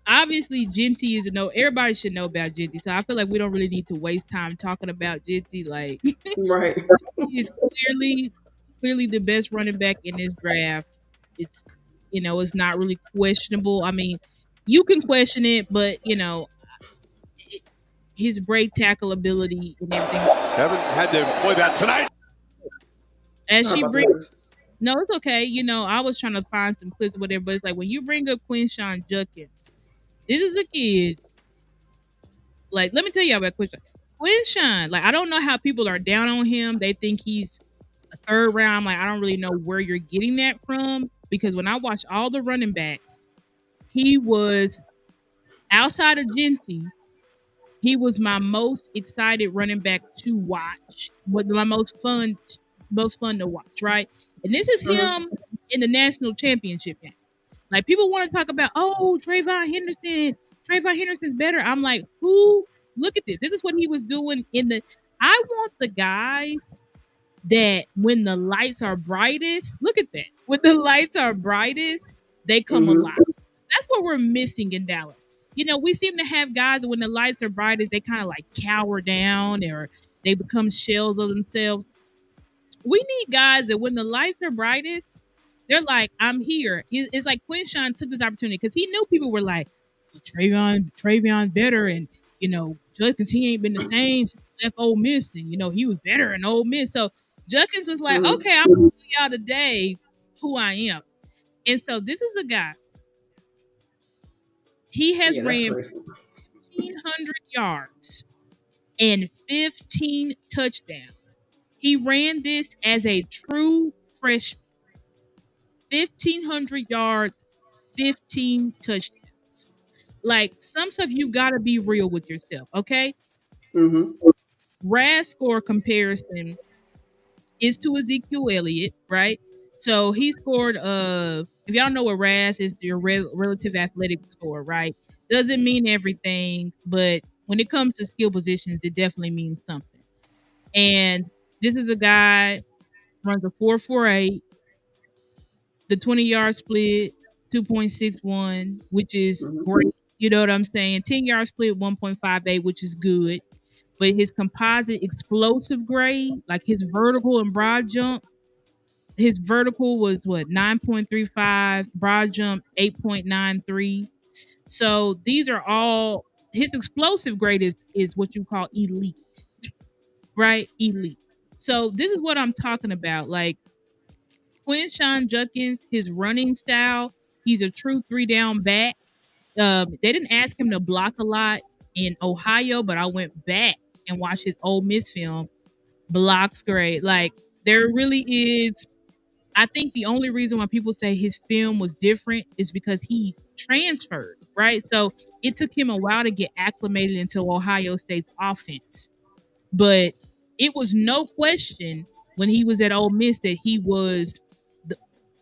Obviously Genty is a no. Everybody should know about Genty, so I feel like we don't really need to waste time talking about Genty. Like Right. he is clearly the best running back in this draft. It's it's not really questionable. I mean, you can question it, but it, his break tackle ability and everything. Haven't had to employ that tonight. As Sorry she about brings, this. no, it's okay. I was trying to find some clips or whatever, but it's like when you bring up Quinshawn Judkins, this is a kid. Like, let me tell you about Quinshawn. Quinshawn, like, I don't know how people are down on him. They think he's a third round. Like, I don't really know where you're getting that from because when I watched all the running backs, he was outside of Genty. He was my most excited running back to watch, but my most fun to watch, right? And this is Mhm. him. in the national championship game. Like people want to talk about, oh, Trayvon Henderson. Trayvon Henderson's better. I'm like, who? Look at this. This is what he was doing in the. I want the guys that when the lights are brightest, look at that. When the lights are brightest, they come alive. Mm-hmm. That's what we're missing in Dallas. You know, we seem to have guys that when the lights are brightest, they kind of like cower down or they become shells of themselves. We need guys that when the lights are brightest, they're like, I'm here. It's like Quinshawn took this opportunity because he knew people were like, well, Trayvon's better, and you know, Judkins, he ain't been the same since he left Ole Miss, and you know, he was better in Ole Miss. So Judkins was like, Mm-hmm. okay, I'm gonna show y'all today who I am. And so this is a guy, he has Yeah, that's ran crazy. 1,500 yards and 15 touchdowns. He ran this as a true freshman. 1,500 yards, 15 touchdowns. Like some stuff you gotta be real with yourself, okay? Mm-hmm. RAS score comparison is to Ezekiel Elliott, right? So he scored if y'all know what RAS is, your relative athletic score, right? Doesn't mean everything, but when it comes to skill positions, it definitely means something. And this is a guy runs a 4.48, the 20-yard split 2.61, which is Mm-hmm. great. You know what I'm saying? 10-yard split 1.58, which is good. But his composite explosive grade, like his vertical and broad jump, his vertical was what 9.35, broad jump 8.93. So these are all his explosive grade is what you call elite, right? Elite. So this is what I'm talking about. Like Quinshawn Judkins, his running style, he's a true three down back. They didn't ask him to block a lot in Ohio, but I went back and watched his Ole Miss film. Blocks great. Like there really is. I think the only reason why people say his film was different is because he transferred, right? So it took him a while to get acclimated into Ohio State's offense. But it was no question when he was at Ole Miss that he was the,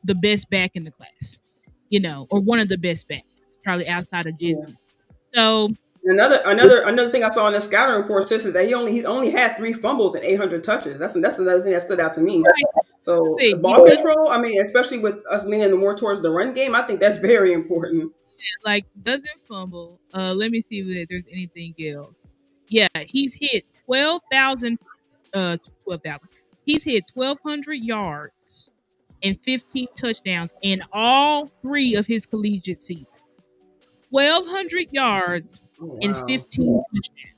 the best back in the class, you know, or one of the best backs, probably outside of Yeah. Gentry. So Another thing I saw in the scouting report says is that he's only had 3 fumbles and 800 touches. That's another thing that stood out to me. So see, ball control, I mean, especially with us leaning more towards the run game, I think that's very important. like doesn't fumble. Let me see if there's anything else. Yeah, he's hit 12,000. He's hit 1,200 yards and 15 touchdowns in all three of his collegiate seasons. 1,200 yards Oh and wow! 15 touchdowns.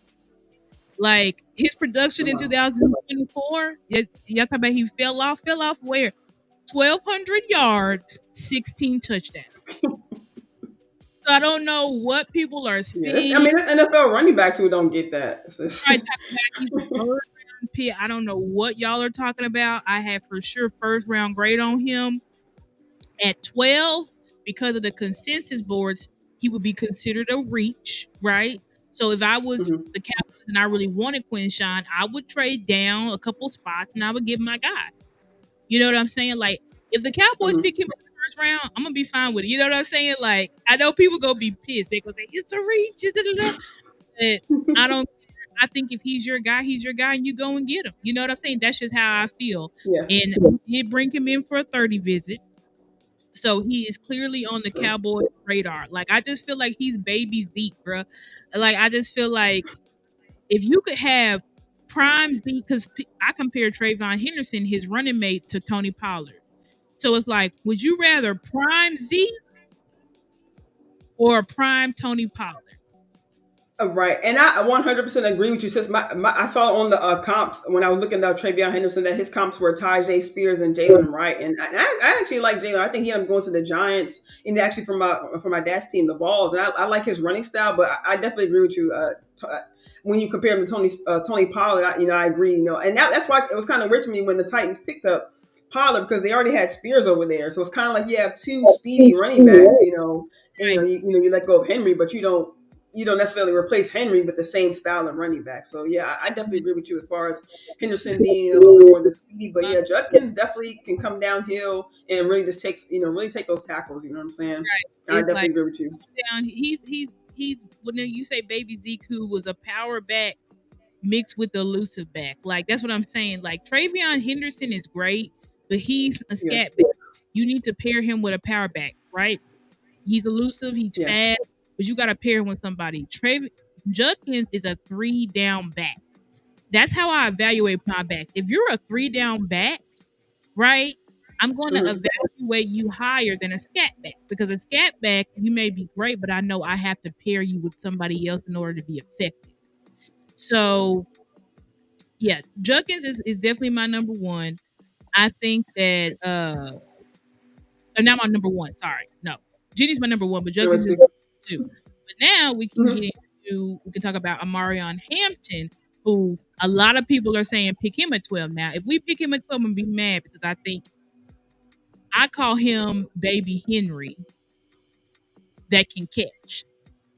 Like his production in Wow! 2024, y'all talking about he fell off. Fell off where? 1,200 yards, 16 touchdowns. So I don't know what people are Yeah, I seeing. mean, this NFL running backs who don't get that. Right, talking about he's a third round pick. I don't know what y'all are talking about. I have for sure first round grade on him. At 12, because of the consensus boards, he would be considered a reach, right? So if I was Mhm. the Cowboys and I really wanted Quinshawn, I would trade down a couple spots and I would give him my guy. You know what I'm saying? Like if the Cowboys Mhm. pick him in the first round, I'm gonna be fine with it. You know what I'm saying? Like I know people gonna be pissed. They gonna say it's a reach, da, da, da. But I don't. I think if he's your guy, he's your guy, and you go and get him. You know what I'm saying? That's just how I feel. Yeah. And we did bring him in for a 30 visit. So he is clearly on the Sure. Cowboys radar. Like I just feel like he's baby Zeke, bro. Like I just feel like if you could have prime Zeke, because I compare Trayvon Henderson, his running mate, to Tony Pollard. So it's like, would you rather prime Zeke or prime Tony Pollard? Right, and I 100% agree with you. Since I saw on the comps when I was looking at Travion Henderson that his comps were Tajay Spears and Jalen Wright, and I actually like Jalen. I think he ended up going to the Giants, and actually from my dad's team, the Balls, and I like his running style. But I definitely agree with you. When you compare him to Tony Pollard, I agree. And that's why it was kind of weird to me when the Titans picked up Pollard because they already had Spears over there. So it's kind of like you have two speedy running backs. And Right. you let go of Henry, but you don't. you don't necessarily replace Henry with the same style of running back. So yeah, I definitely agree with you as far as Henderson being a little bit more than speedy. But Uh, yeah, Judkins definitely can come downhill and really just takes really take those tackles. You know what I'm saying? I it's definitely like agree with you. down. He's when you say Baby Zeke, who was a power back mixed with the elusive back. Like that's what I'm saying. Like Travion Henderson is great, but he's a Yeah, scat back. You need to pair him with a power back, right? He's elusive, he's yeah. fast, but you got to pair him with somebody. Judkins is a 3 down back. That's how I evaluate my back. If you're a 3 down back, right? I'm going to Hmm. evaluate you higher than a scat back because a scat back, you may be great, but I know I have to pair you with somebody else in order to be effective. So yeah, Judkins is definitely my number one. I think that not my number one, sorry. No. Jenny's my number one, but Number Judkins is two. two. But now Hmm. we can talk about Amarion Hampton, who a lot of people are saying pick him at 12. Now, if we pick him at 12, I'm gonna be mad because I think I call him baby Henry that can catch.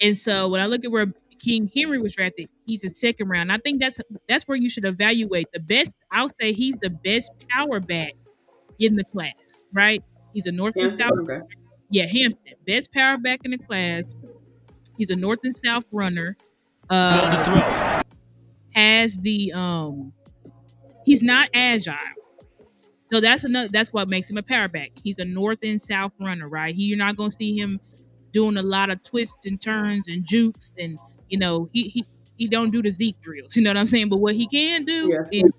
And so when I look at where King Henry was drafted, he's a second round. I think that's where you should evaluate the best. I'll say he's the best power back in the class, right? He's a North and Hampton. South. Okay. Yeah, Hampton, best power back in the class. He's a North and South runner. Uh, has the he's not agile. So that's what makes him a power back. He's a North and South runner, right? You're not gonna see him doing a lot of twists and turns and jukes, and he don't do the Zeke drills. You know what I'm saying? But what he can do Yeah. is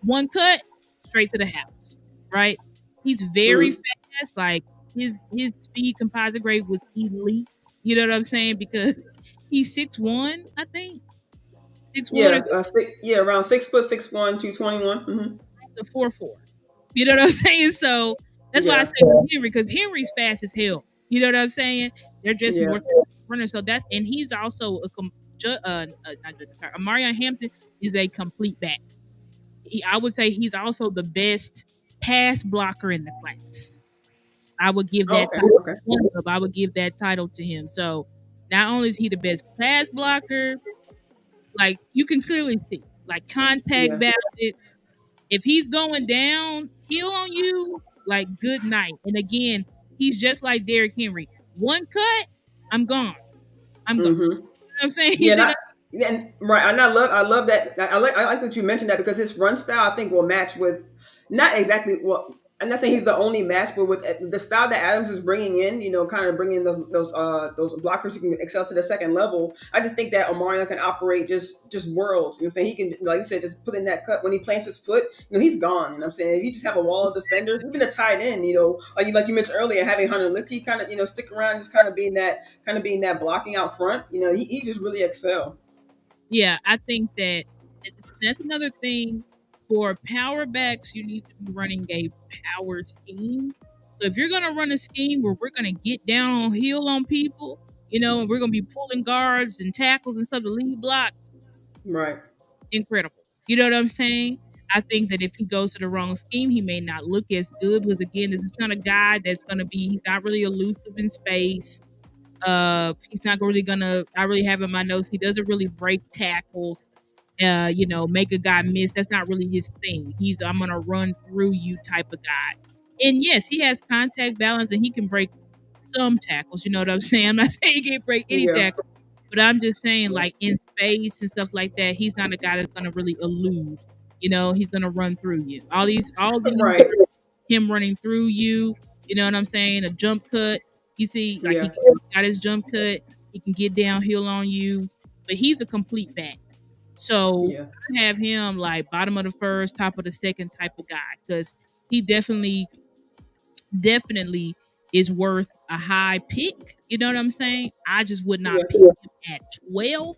one cut straight to the house, right? He's very Hmm. fast. Like his speed composite grade was elite. You know what I'm saying? Because he's 6'1", I think 6'1" or Yeah. Yeah. Around 6 foot 6'1", 221. Mm-hmm. a 4'4". You know what I'm saying? So that's why I Yeah. say Henry, because Henry's fast as hell. You know what I'm saying? They're just Yeah. more runners. So and he's also not just, sorry, Amarion Hampton is a complete back. I would say he's also the best pass blocker in the class. I would give Oh, that okay. title. Okay. I would give that title to him. So not only is he the best pass blocker, like you can clearly see, like contact Yeah. value. If he's going down heel on you, like good night. And again, he's just like Derrick Henry. One cut, I'm gone. I'm gone. Mm-hmm. You know what I'm saying? Yeah, He's in a not and right. And I love that. I like that you mentioned that because his run style I think will match with not exactly what. I'm not saying he's the only match, but with the style that Adams is bringing in, kind of bringing those blockers who can excel to the second level. I just think that Omarion can operate just worlds. You know what I'm saying? He can, like you said, just put in that cut when he plants his foot. He's gone. You know what I'm saying? If you just have a wall of defenders, even a tight end, like you mentioned earlier, having Hunter Lipke kind of stick around, just kind of being that blocking out front. He just really excel. Yeah, I think that's another thing for power backs. You need to be running a power scheme. So if you're gonna run a scheme where we're gonna get down on heel on people, and we're gonna be pulling guards and tackles and stuff to lead block, Right. incredible. You know what I'm saying? I think that if he goes to the wrong scheme, he may not look as good because again, this is not a guy that's gonna be. He's not really elusive in space. He's not really gonna. I really have in my notes. He doesn't really break tackles. Make a guy miss. That's not really his thing. He's I'm gonna run through you type of guy. And yes, he has contact balance and he can break some tackles. You know what I'm saying? I'm not saying he can't break any Yeah. tackle, but I'm just saying Yeah. like in space and stuff like that, he's not a guy that's gonna really elude. He's gonna run through you. All these Right. him running through you. You know what I'm saying? A jump cut. You see, like Yeah. got his jump cut. He can get downhill on you, but he's a complete back. So Yeah. I have him like bottom of the first, top of the second type of guy because he definitely is worth a high pick. You know what I'm saying? I just would not Yeah. pick him at 12.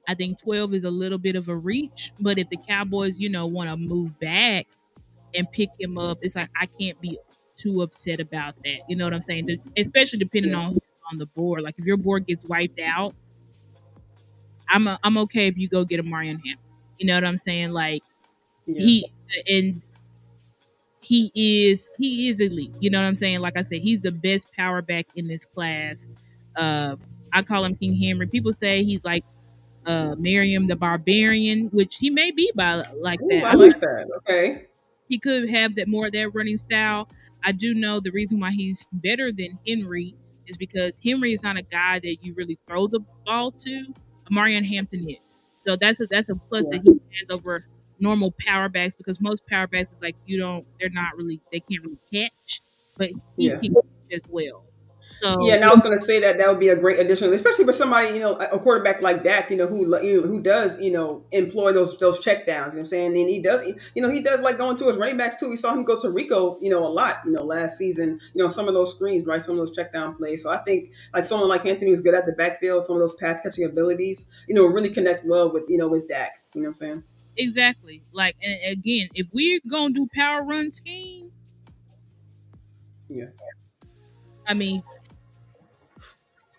I think 12 is a little bit of a reach, but if the Cowboys, want to move back and pick him up, it's like I can't be too upset about that. You know what I'm saying? Especially depending Yeah. on who's on the board. Like if your board gets wiped out, I'm okay if you go get a Marion Ham. You know what I'm saying? Like Yeah. he and he is elite. You know what I'm saying? Like I said, he's the best power back in this class. I call him King Henry. People say he's like Miriam the Barbarian, which he may be by like Ooh, that. I like that. Okay. He could have that more of that running style. I do know the reason why he's better than Henry is because Henry is not a guy that you really throw the ball to. Marion Hampton is. So that's a plus Yeah. that he has over normal power backs because most power backs is like they're not really they can't really catch, but he Yeah. can catch as well. Yeah, So and I was going to say that that would be a great addition, especially for somebody, a quarterback like Dak, who does, employ those check downs. You know what I'm saying? And he does like going to his running backs too. We saw him go to Rico, a lot, last season. Some of those screens, right? Some of those check down plays. So I think like someone like Anthony who's good at the backfield, some of those pass catching abilities, really connect well with Dak. You know what I'm saying? exactly. Like and again, if we're gonna do power run scheme, Yeah. I mean,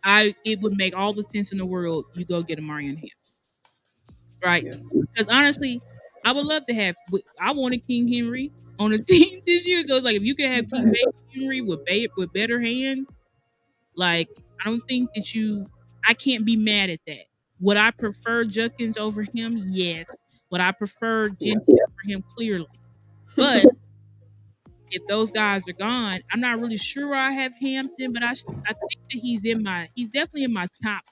I it would make all the sense in the world. You go get a Marion Ham, right? Yeah. Because honestly, I would love to have. I wanted King Henry on a team this year, so it's like if you could have King Henry with better hands, like I don't think that you. I can't be mad at that. Would I prefer Judkins over him? Yes. Would I prefer Yeah. Genty over him? Clearly. But if those guys are gone, I'm not really sure where I have Hampton, but I think that he's definitely in my top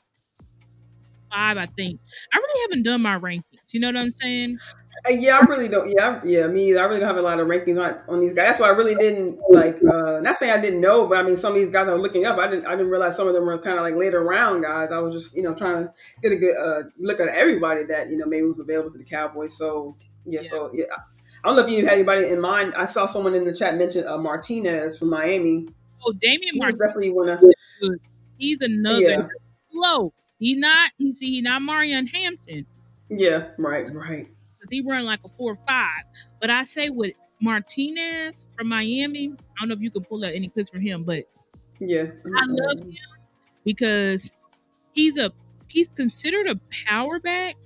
five. I think I really haven't done my rankings. You know what I'm saying? Yeah, I really don't. Yeah, me either. I really don't have a lot of rankings on these guys. That's why I really didn't like. Not saying I didn't know, but I mean, some of these guys I was looking up. I didn't realize some of them were kind of like later round guys. I was just trying to get a good look at everybody that maybe was available to the Cowboys. So yeah, Yeah. I don't know if you had anybody in mind. I saw someone in the chat mention Martinez from Miami. Oh, Damian He was Martinez definitely one of is good. He's another yeah, slow. He not Marion Hampton yeah, right, because he run like a 4.5. But I say with Martinez from Miami, I don't know if you can pull out any clips from him, but yeah, I love him because he's a he's considered a power back,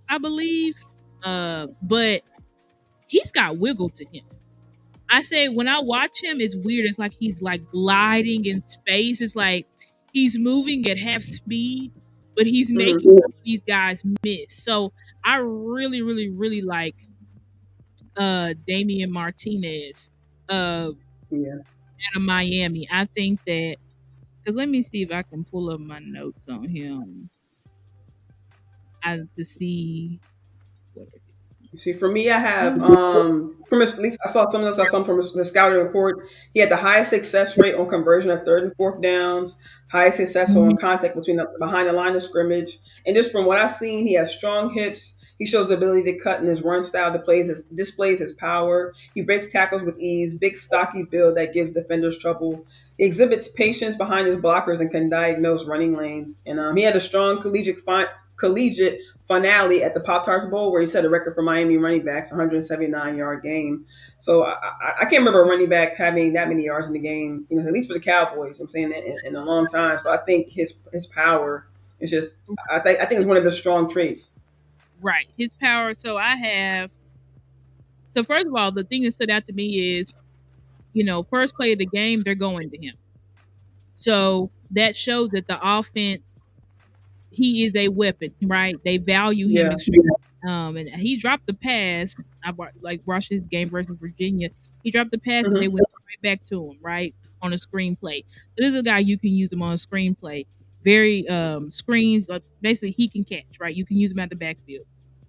I believe. But he's got wiggle to him. I say when I watch him, it's weird. It's like he's like gliding in space. It's like he's moving at half speed, but he's making hmm these guys miss. So I really, really, really like Damian Martinez out yeah. of Miami. I think that because let me see if I can pull up my notes on him to see what it See, for me, I have is. from at least I saw some of those. I saw some from the scouting report. He had the highest success rate on conversion of third and fourth downs, highest success on contact behind the line of scrimmage, and just from what I've seen, he has strong hips. He shows the ability to cut in his run style, displays his power. He breaks tackles with ease, big stocky build that gives defenders trouble. He exhibits patience behind his blockers and can diagnose running lanes. And he had a strong collegiate finale at the Pop Tarts Bowl where he set a record for Miami running backs, 179-yard game. So I can't remember a running back having that many yards in the game, at least for the Cowboys. I'm saying in a long time. So I think his power is just I think it's one of his strong traits. Right, his power. So first of all, the thing that stood out to me is first play of the game, they're going to him. So that shows that the offense, he is a weapon, right? They value him Yeah. extremely. And he dropped the pass. Like watched his game versus Virginia. He dropped the pass, but they hmm went right back to him, right on a screenplay. So this is a guy you can use him on a screenplay. Very screens, but basically he can catch, right? You can use him at the backfield.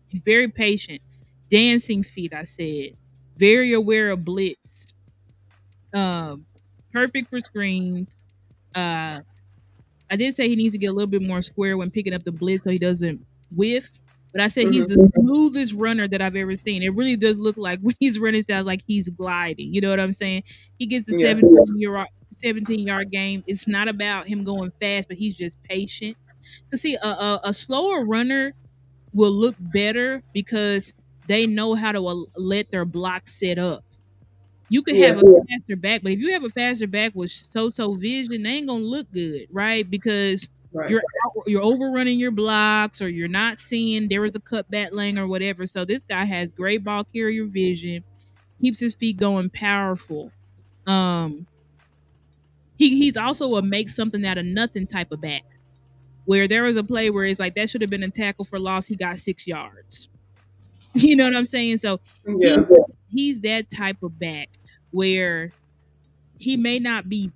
He's very patient, dancing feet. I said, very aware of blitz. Um, Perfect for screens. Uh, I did say he needs to get a little bit more square when picking up the blitz so he doesn't whiff. But I said he's hmm the smoothest runner that I've ever seen. It really does look like when he's running, sounds like he's gliding. You know what I'm saying? He gets the Yeah. 17-yard game. It's not about him going fast, but he's just patient. Cause see, a slower runner will look better because they know how to let their block set up. You could have Yeah. a faster back, but if you have a faster back with so vision, they ain't gonna look good, right? Because Right. you're overrunning your blocks, or you're not seeing there is a cutback lane or whatever. So this guy has great ball carrier vision, keeps his feet going, powerful. Um, he's also a make something out of nothing type of back. where there was a play where it's like that should have been a tackle for loss. He got 6 yards. You know what I'm saying? So he Yeah. he's that type of back where he may not be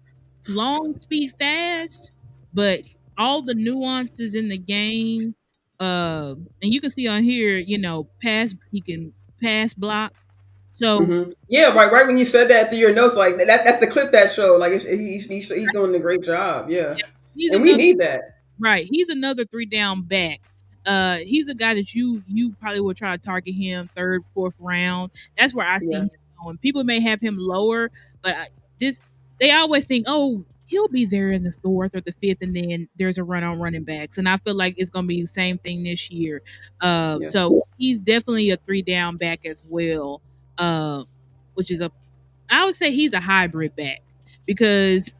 long speed fast, but all the nuances in the game, and you can see on here, pass he can pass block. So Yeah, right when you said that through your notes, like that's the clip that show. Like he's doing a great job. Yeah, he's and we another need that. right. He's another three down back. He's a guy that you probably would try to target him third, fourth round. That's where I see Yeah, him going. People may have him lower, but this they always think, oh, he'll be there in the fourth or the fifth, and then there's a run on running backs. And I feel like it's going to be the same thing this year. yeah, So he's definitely a three down back as well. Uh, which is I would say he's a hybrid back because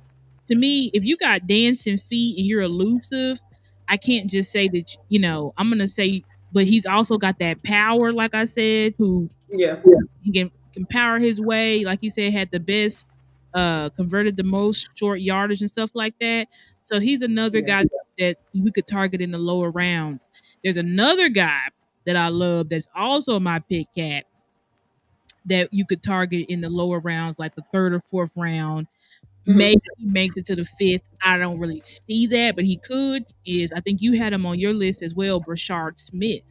to me, if you got dancing feet and you're elusive, I can't just say that, I'm going to say, but he's also got that power, like I said, who yeah, he can power his way. Like you said, had the best, converted the most short yardage and stuff like that. So he's another yeah. guy that we could target in the lower rounds. There's another guy that I love that's also my pick cat that you could target in the lower rounds, like the third or fourth round. hmm Maybe he makes it to the fifth. I don't really see that, but he could. Is I think you had him on your list as well, Brashard Smith.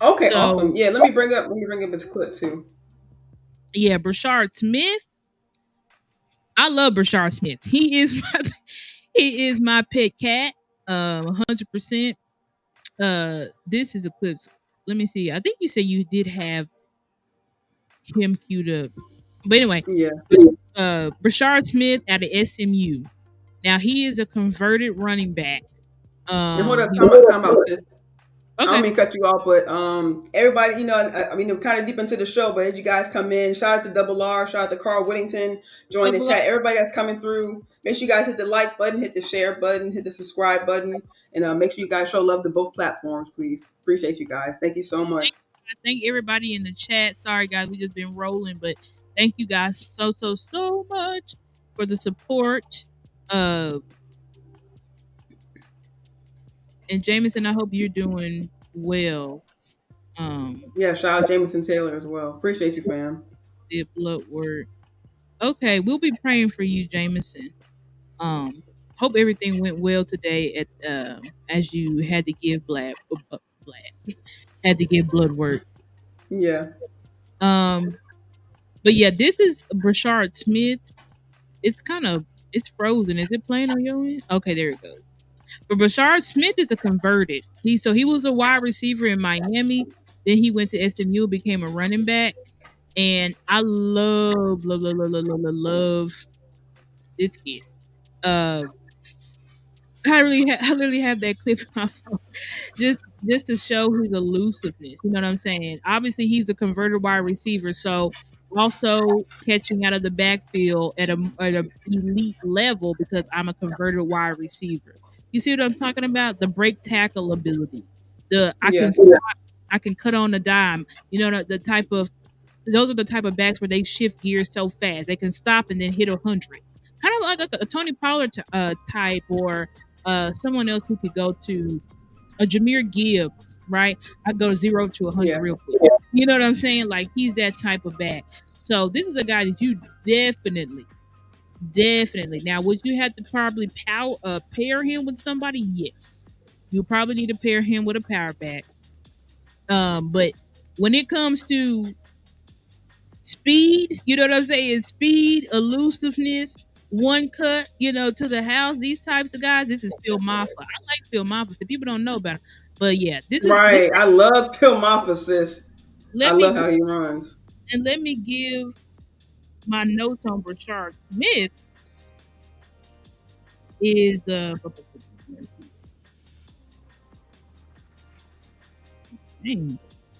Okay, So awesome. Yeah, let me bring up his clip too. yeah, Brashard Smith. I love Brashard Smith. He is my he is my pet cat. 100%. This is a clip. Let me see. I think you said you did have him queued up, but anyway, Yeah, Brashard Smith out of SMU. Now he is a converted running back. and hold up, He time out, sis. I don't okay. mean to cut you off, but everybody, I mean, we're kind of deep into the show, but as you guys come in, shout out to Double R, shout out to Carl Whittington, join the Double chat. Everybody that's coming through, make sure you guys hit the like button, hit the share button, hit the subscribe button, and make sure you guys show love to both platforms, please. Appreciate you guys. Thank you so much. thank everybody in the chat. Sorry guys, we just been rolling, but thank you guys so much for the support. Uh and Jameson, I hope you're doing well. Um Yeah, shout out Jameson Taylor as well. Appreciate you, fam. did blood work. Okay, we'll be praying for you, Jameson. Um hope everything went well today at as you had to give blad had to give blood work. Yeah. Um but yeah, this is Brashard Smith. It's kind of it's frozen. Is it playing on your end? Okay, there it goes. But Brashard Smith is a converted. He was a wide receiver in Miami. Then he went to SMU, became a running back, and I love this kid. Uh, I literally have that clip on my phone just to show his elusiveness. You know what I'm saying? Obviously, he's a converted wide receiver, so also catching out of the backfield at a elite level because I'm a converted wide receiver. You see what I'm talking about? The break tackle ability. The I Yeah. can stop, I can cut on a dime. You know the type of those are the type of backs where they shift gears so fast they can stop and then hit 100. Kind of like a Tony Pollard type or someone else who could go to a Jameer Gibbs, right? I go 0 to 100 Yeah. real quick. You know what I'm saying? Like he's that type of back. So this is a guy that you definitely. Now, would you have to probably pair him with somebody? Yes, you probably need to pair him with a power back. But when it comes to speed, you know what I'm saying? Speed, elusiveness, one cut, to the house. These types of guys. This is Phil Maffa. I like Phil Maffa. So people don't know about him, but yeah, this. Right. I love Pilmophysis. I Let me love how he runs. let me give my notes on Brashard Smith is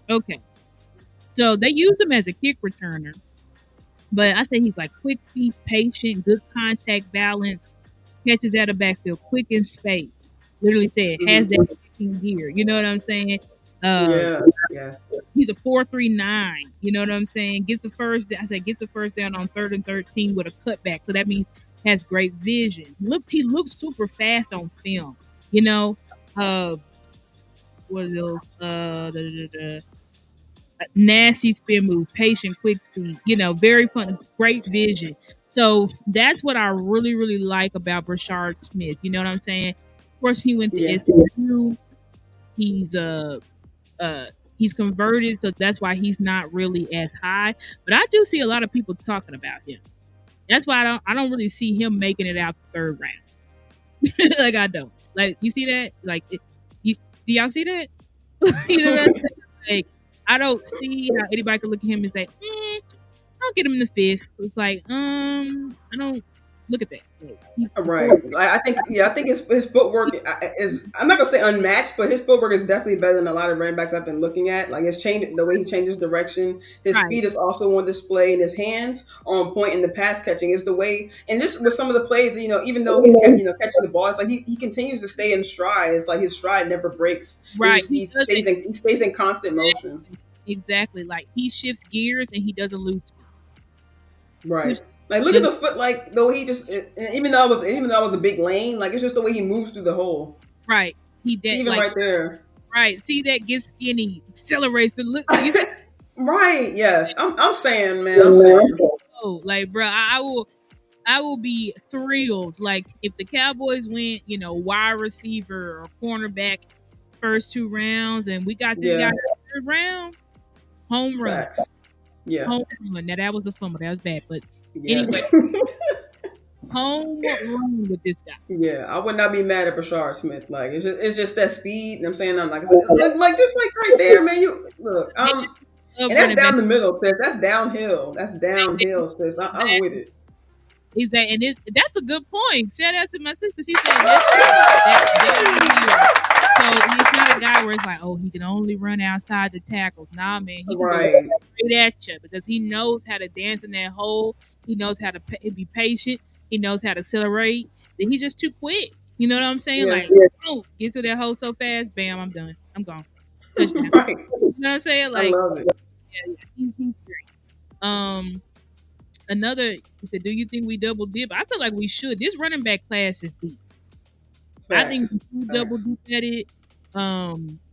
okay. So they use him as a kick returner, but I say he's like quick feet, patient, good contact balance, catches out of backfield, quick in space. Literally said has hmm that kicking gear. You know what I'm saying? Uh, Yeah. Yes. he's a 4.39. You know what I'm saying? Gets the first. I said gets the first down on 3rd and 13 with a cutback. So that means has great vision. He looks super fast on film. You know, uh, what are those? Nasty spin move, patient, quick feet. Very fun, great vision. So that's what I really, really like about Brashard Smith. You know what I'm saying? Of course, he went to Yeah. SMU. He's uh he's converted, so that's why he's not really as high. But I do see a lot of people talking about him. That's why I don't really see him making it out the third round. Like I don't. Like you see that? Like you do y'all see that? You know what I'm saying? Like I don't see how anybody could look at him and say, I'll get him in the fifth. It's like, I don't look at that. Like, he's Right. I think his footwork is, I'm not gonna say unmatched, but his footwork is definitely better than a lot of running backs I've been looking at. Like it's changed the way he changes direction. His right, speed is also on display, and his hands are on point in the pass catching. Is the way, and just with some of the plays, even though he's catching the ball, it's like he continues to stay in stride. It's like his stride never breaks, and right. He doesn't he stays in constant motion. exactly like he shifts gears and he doesn't lose speed. Right. Shifts, Like look at does the foot, like the way he just, even though it was a big lane, like it's just the way he moves through the hole. right. He that Even like right there. right. See that gets skinny, accelerates. To look, you see, Right. Yes. I'm saying, man. I'm saying. oh, like bro, I will be thrilled. Like if the Cowboys went, wide receiver or cornerback first two rounds, and we got this guy Yeah. in the third round, home run, Facts. Yeah. home run. Now that was a fumble, that was bad, but Yeah. anyway, home run with this guy. Yeah. I would not be mad at Brashard Smith. Like it's just that speed. I'm saying, I'm like, like just like right there, man. You look. They love And that's running back. down the middle, sis. That's downhill. That's downhill, sis. I'm with it. Exactly, and that's a good point. Shout out to my sister. She said that's downhill. So it's not a guy where it's like, oh, he can only run outside the tackles. Nah, man, he can go Right. straight at you because he knows how to dance in that hole. He knows how to be patient. He knows how to accelerate. Then he's just too quick. You know what I'm saying? Yeah. Like, boom, get to that hole so fast, bam, I'm done. I'm gone. Touchdown. Right. You know what I'm saying? I Like, love it. yeah, he's great. Another, he said, do you think we double dip? I feel like we should. This running back class is deep. I think Facts. we should double Facts. dip at it.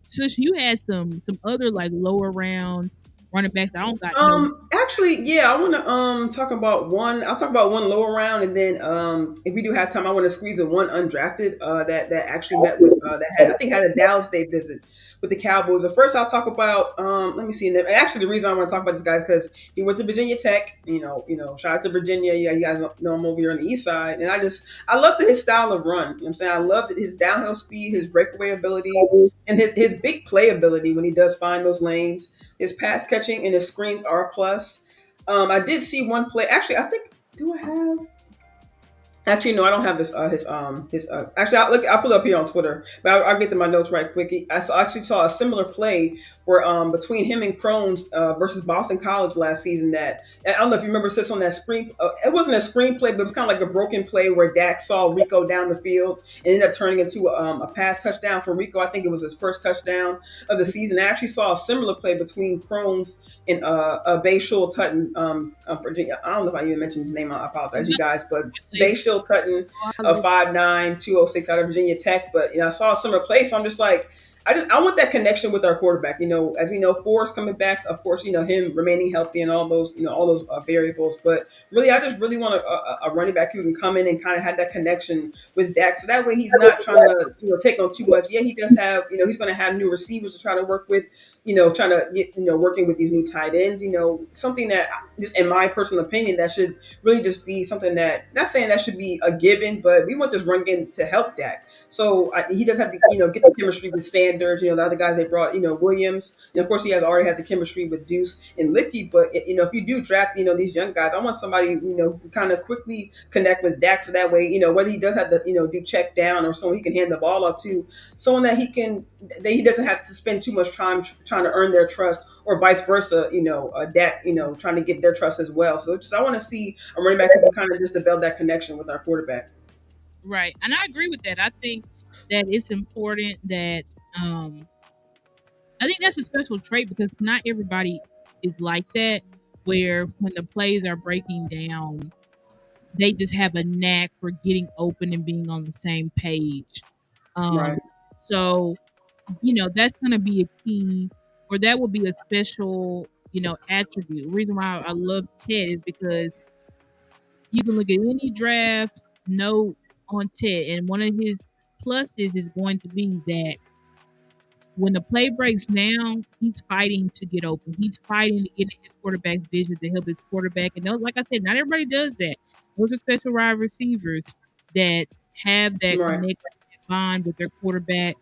Since you had some other like lower round running backs, I don't got no. Actually, yeah, I want to talk about one. I'll talk about one lower round, and then if we do have time, I want to squeeze in one undrafted that actually met with that had, I think, had a Dallas Day visit with the Cowboys. But first, I'll talk about let me see. And actually, the reason I want to talk about this guy is because he went to Virginia Tech. Shout out to Virginia. Yeah, you guys know I'm over here on the east side, and I loved his style of run. You know what I'm saying? I loved his downhill speed, his breakaway ability, and his big play ability when he does find those lanes. His pass catching and his screens are a plus. I did see one play. Actually, I think, do I have? Actually, no, I don't have this. Actually, I'll pull it up here on Twitter, but I'll get to my notes right quick. Actually saw a similar play where between him and Crohn's versus Boston College last season. That I don't know if you remember, sits on that screen. It wasn't a screenplay, but it was kind of like a broken play where Dak saw Rico down the field and ended up turning into a pass touchdown for Rico. I think it was his first touchdown of the season. I actually saw a similar play between Crohn's and Bayshul Tutton, Virginia. I don't know if I even mentioned his name. I apologize, you guys, but Bayshul Tutton, 5'9", 206 out of Virginia Tech. But I saw a similar play, so I'm just like, I want that connection with our quarterback. As we know, Forrest coming back, of course, him remaining healthy and all those, variables. But really, I just really want a running back who can come in and kind of have that connection with Dak, so that way he's not trying to, take on too much. Yeah, he does have, he's going to have new receivers to try to work with. Trying to get, working with these new tight ends, something that, just in my personal opinion, that should really just be something that, not saying that should be a given, but we want this run game to help Dak. So he does have to, get the chemistry with Sanders, the other guys they brought, Williams. And of course, he already has the chemistry with Deuce and Licky. But, if you do draft, these young guys, I want somebody, who kind of quickly connect with Dak. So that way, whether he does have to, do check down or someone he can hand the ball up to, someone that he doesn't have to spend too much time trying to earn their trust, or vice versa, Dak, trying to get their trust as well. So I want to see a running back who can kind of just develop that connection with our quarterback. Right, and I agree with that. I think that it's important that I think that's a special trait because not everybody is like that. Where when the plays are breaking down, they just have a knack for getting open and being on the same page. Um, Right. so that's going to be a key, or that will be a special, attribute. The reason why I love Ted is because you can look at any draft note on Ted, and one of his pluses is going to be that when the play breaks down, he's fighting to get open. He's fighting to get in his quarterback's vision to help his quarterback. And those, like I said, not everybody does that. Those are special wide receivers that have that Right. connect, that bond with their quarterback.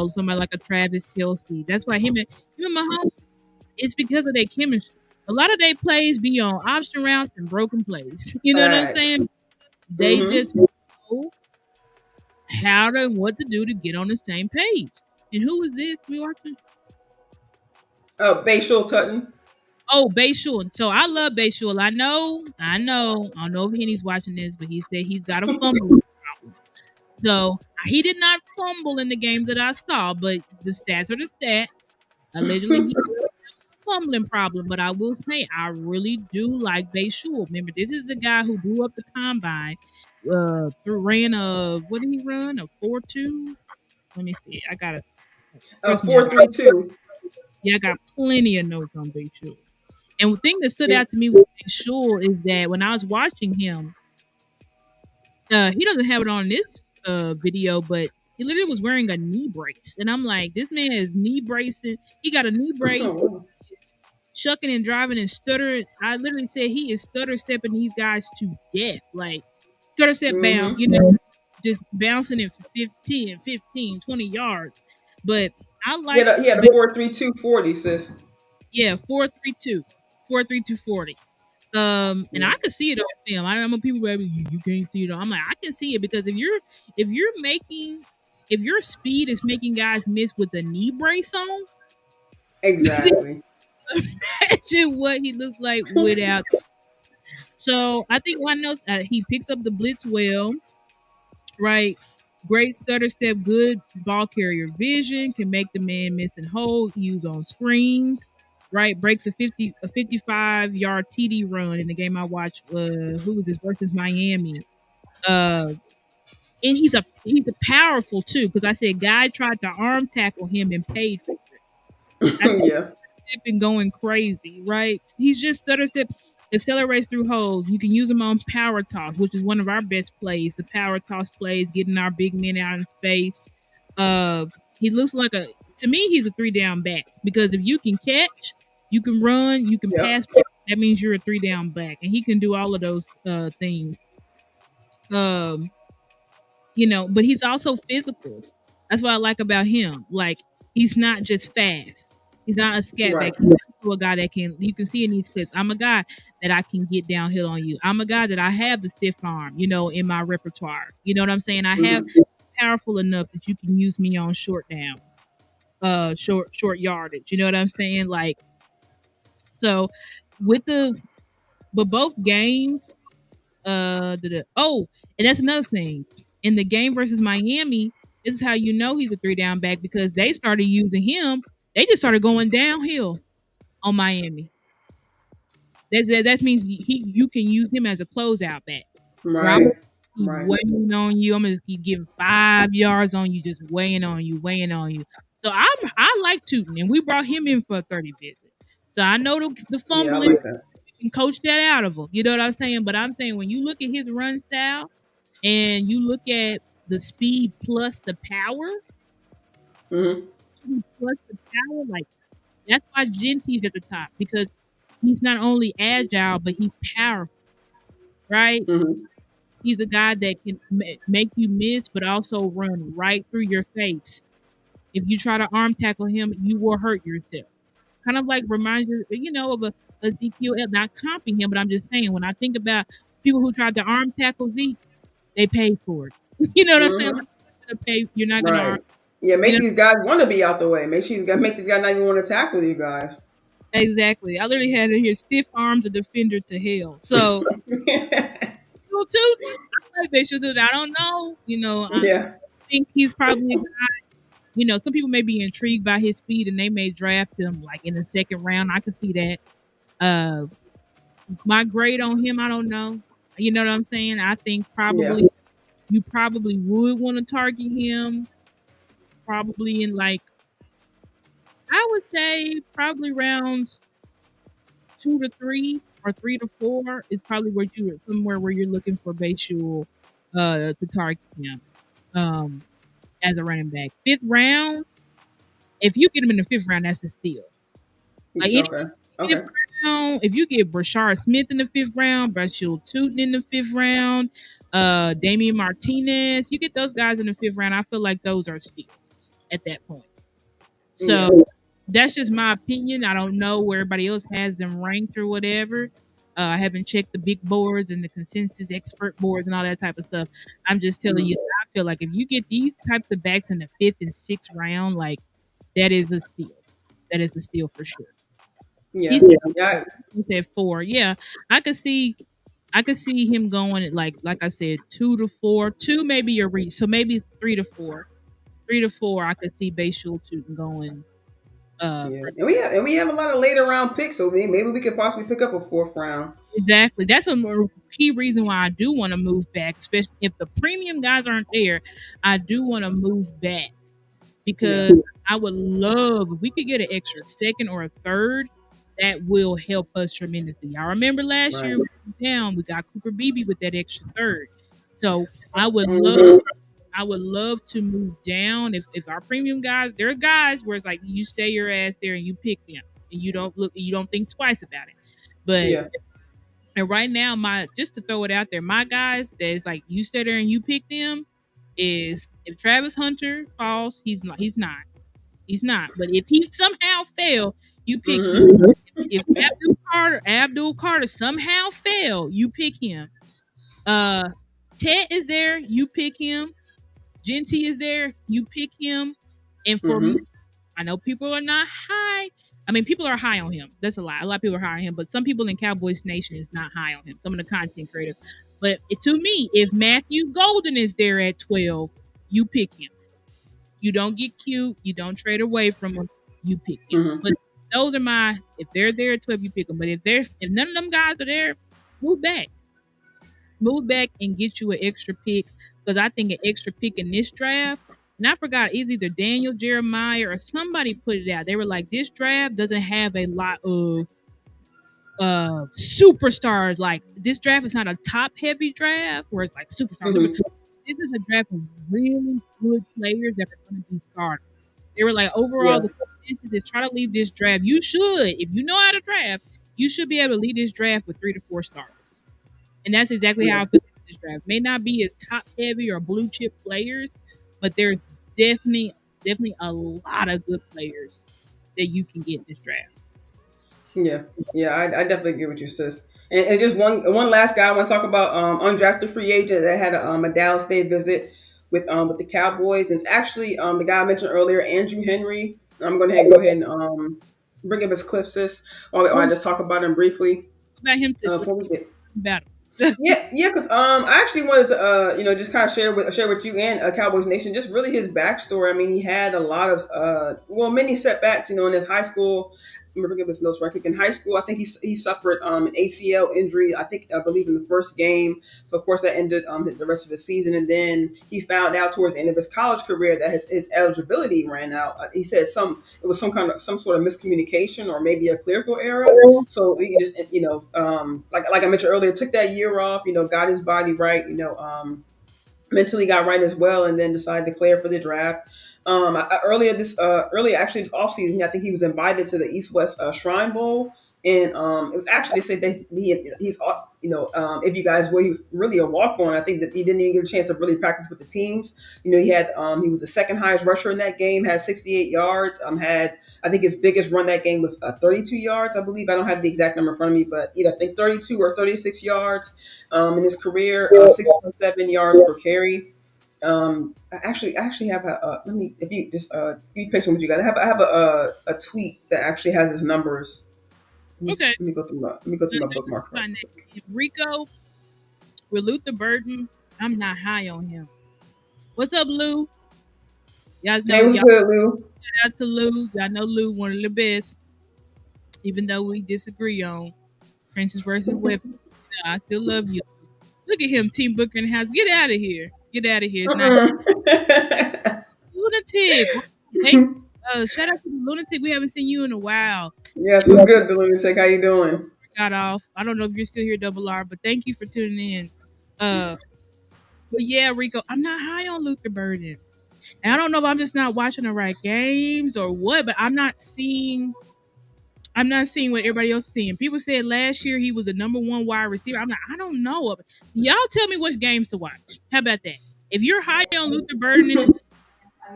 Somebody like a Travis Kelsey. That's why him and Mahomes, it's because of their chemistry. A lot of their plays be on option routes and broken plays. You know what I'm Facts. saying? They just Mm-hmm. know how to what to do to get on the same page. And who is this we watching? Bayshul Tutton. Oh, Bayshul. So I love Bayshul. I don't know if Henny's watching this, but he said he's got a fumble problem. So he did not fumble in the games that I saw, but the stats are the stats. Allegedly, he had a fumbling problem. But I will say, I really do like Bayshul. Remember, this is the guy who blew up the combine. Ran a what did he run? A 4.2. Let me see. I got it. Trust me, 4.32. yeah, I got plenty of notes on Bayshul. And the thing that stood Yeah. out to me with Shul is that when I was watching him, he doesn't have it on this video, but he literally was wearing a knee brace. And I'm like, this man is knee bracing. He got a knee Oh, brace, wow. shucking and driving and stuttering. I literally said he is stutter stepping these guys to death. Like, stutter step bound, Mm-hmm. just bouncing it for 20 yards. But I He like, had a 4.32 40, sis. yeah, 4.32, 4.32 40. And Yeah. I could see it on film. I know people be like, you can't see it. I'm like, I can see it because if your speed is making guys miss with the knee brace on, Exactly. imagine what he looks like without. So I think one knows he picks up the blitz well, right? Great stutter step, good ball carrier vision, can make the man miss and hold, use on screens, right? Breaks a 55-yard TD run in the game I watched. Who was this versus Miami? Uh, and he's a powerful too because I said guy tried to arm tackle him and paid for it. That's Yeah. been going crazy, right? He's just stutter step, accelerates through holes. You can use him on power toss, which is one of our best plays. The power toss plays, getting our big men out in space. He looks like to me, he's a 3 down back because if you can catch, you can run, you can Yep. pass. That means you're a 3 down back, and he can do all of those things. Um, but he's also physical. That's what I like about him. Like he's not just fast. He's not a scat Right. back. He's also a guy that you can see in these clips. I'm a guy that I can get downhill on you. I'm a guy that I have the stiff arm, in my repertoire. You know what I'm saying? I have Mm-hmm. powerful enough that you can use me on short down, short yardage. You know what I'm saying? Like so with but both games, oh, and that's another thing. In the game versus Miami, this is how you know he's a 3 down back because they started using him. They just started going downhill on Miami. That means you can use him as a closeout back. Where I'm gonna Right. keep Right. weighing on you. I'm gonna keep giving 5 yards on you, just weighing on you, weighing on you. So I like Tootin, and we brought him in for a 30 visit. So I know the Yeah, I fumbling like that. can coach that out of him. You know what I'm saying? But I'm saying when you look at his run style and you look at the speed plus the power, Mm-hmm. like that's why Genty's at the top because he's not only agile but he's powerful, right? Mm-hmm. He's a guy that can make you miss, but also run right through your face. If you try to arm tackle him, you will hurt yourself. Kind of like reminds you, of a Ezekiel. Not comping him, but I'm just saying when I think about people who tried to arm tackle Zeke, they paid for it. You know what I'm saying? Mm-hmm. Like, you're not gonna arm. Right. Yeah, You make know these guys want to be out the way. Make sure you got make these guys not even want to tackle you guys. exactly. I literally had to hear stiff arms a defender to hell. So Bishop Tootin, I like Bishop Tootin. I don't know. I Yeah. think he's probably a guy. Some people may be intrigued by his speed and they may draft him like in the second round. I can see that. Uh, my grade on him, I don't know. You know what I'm saying? I think Yeah. probably you probably would want to target him probably in like I would say probably rounds 2 to 3 or 3 to 4 is probably where you somewhere where you're looking for Bayshul to target him as a running back. Fifth round, if you get him in the fifth round, that's a steal. Like any Okay. fifth Okay. round, if you get Brashard Smith in the fifth round, Brashul Tootin in the fifth round, Damian Martinez, you get those guys in the fifth round. I feel like those are steals at that point. Yeah. So that's just my opinion. I don't know where everybody else has them ranked or whatever. I haven't checked the big boards and the consensus expert boards and all that type of stuff. I'm just telling you, Mhm. I feel like if you get these types of backs in the fifth and sixth round, like that is a steal. That is a steal for sure. He Yeah. said, Yeah. he said 4. Yeah, I could see I could see him going at like I said 2 to 4. Two maybe your reach, so maybe 3 to 4. 3 to 4, I could see Bayshul Tootin going. Yeah. For And we have a lot of later round picks, so maybe we could possibly pick up a fourth round. exactly. That's a more key reason why I do want to move back, especially if the premium guys aren't there. I do want to move back Yeah. because I would love if we could get an extra second or a third. That will help us tremendously. Y'all remember last Right. year we went down, we got Cooper Beebe with that extra third. So Mhm. I would love to move down if our premium guys, there are guys where it's like you stay your ass there and you pick them and you don't think twice about it. But Yeah. and right now, my just to throw it out there, my guys that's like you stay there and you pick them is if Travis Hunter falls, he's not. But if he somehow fail, you pick him. Mhm. If Abdul Carter somehow fail, you pick him. Uh, Ted is there, you pick him. Genty is there, you pick him. And for me, Mhm. I know people are not high. I mean, people are high on him. That's a lie. A lot of people are high on him, but some people in Cowboys Nation is not high on him. Some of the content creators. But to me, if Matthew Golden is there at 12, you pick him. You don't get cute. You don't trade away from him. You pick him. Mhm. But those are my. If they're there at 12, you pick them. But if none of them guys are there, move back. Move back and get you an extra pick because I think an extra pick in this draft. And I forgot it's either Daniel Jeremiah or somebody put it out. They were like, this draft doesn't have a lot of superstars. Like this draft is not a top heavy draft where it's like superstars. Mhm. This is a draft of really good players that are going to be starters. They were like, overall, Yeah. the consensus is try to lead this draft. You should, if you know how to draft, you should be able to lead this draft with 3 to 4 starters. And that's exactly how Yeah. I feel about this draft. May not be as top heavy or blue chip players, but there's definitely a lot of good players that you can get in this draft. Yeah, yeah, I definitely agree with you, sis. And just one last guy I want to talk about, undrafted free agent that had a Dallas Day visit with the Cowboys. And it's actually the guy I mentioned earlier, Andrew Henry. I'm going to go ahead and bring up his clip, sis, or I just talk about him briefly About him to before we get. about him. Yeah, yeah, because I actually wanted to just kind of share with you and Cowboys Nation just really his backstory. I mean, he had a lot of many setbacks, in his high school. Let me forget his notes right quick. In high school, I think he suffered an ACL injury. I believe in the first game. So of course that ended the rest of the season, and then he found out towards the end of his college career that his eligibility ran out. He said it was some sort of miscommunication or maybe a clerical error. So we just, like I mentioned earlier, took that year off, got his body right, mentally got right as well, and then decided to declare for the draft. Earlier actually this offseason, I think he was invited to the East West Shrine Bowl, and it was actually they said that he's if you guys will, he was really a walk on. I think that he didn't even get a chance to really practice with the teams. He was the second highest rusher in that game, had 68 yards. Had I think his biggest run that game was 32 yards, I believe. I don't have the exact number in front of me, but either I think 32 or 36 yards in his career, 6.7 yards per carry. I actually have let me if you just be patient with you guys. I have a tweet that actually has his numbers. Okay. Let me go through my bookmark right Find quick. that. Rico with Luther Burton, I'm not high on him. What's up, Lou? Y'all know Hey, what's y'all good, Lou? shout out to Lou. Y'all know Lou, one of the best. Even though we disagree on trenches versus weapons, I still love you. Look at him, Team Booker in the house. Get out of here. Get out of here. It's not Mm-mm. who the Lunatic. Wow, thank shout out to the Lunatic. We haven't seen you in a while. Yes, what's good, the lunatic? How you doing? Got off. I don't know if you're still here, Double R, but thank you for tuning in. Uh, but yeah, Rico, I'm not high on Luther Burden, and I don't know if I'm just not watching the right games or what, but I'm not seeing what everybody else is seeing. People said last year he was a number one wide receiver. I'm like, I don't know. Y'all tell me which games to watch. How about that? If you're high on Luther Burden,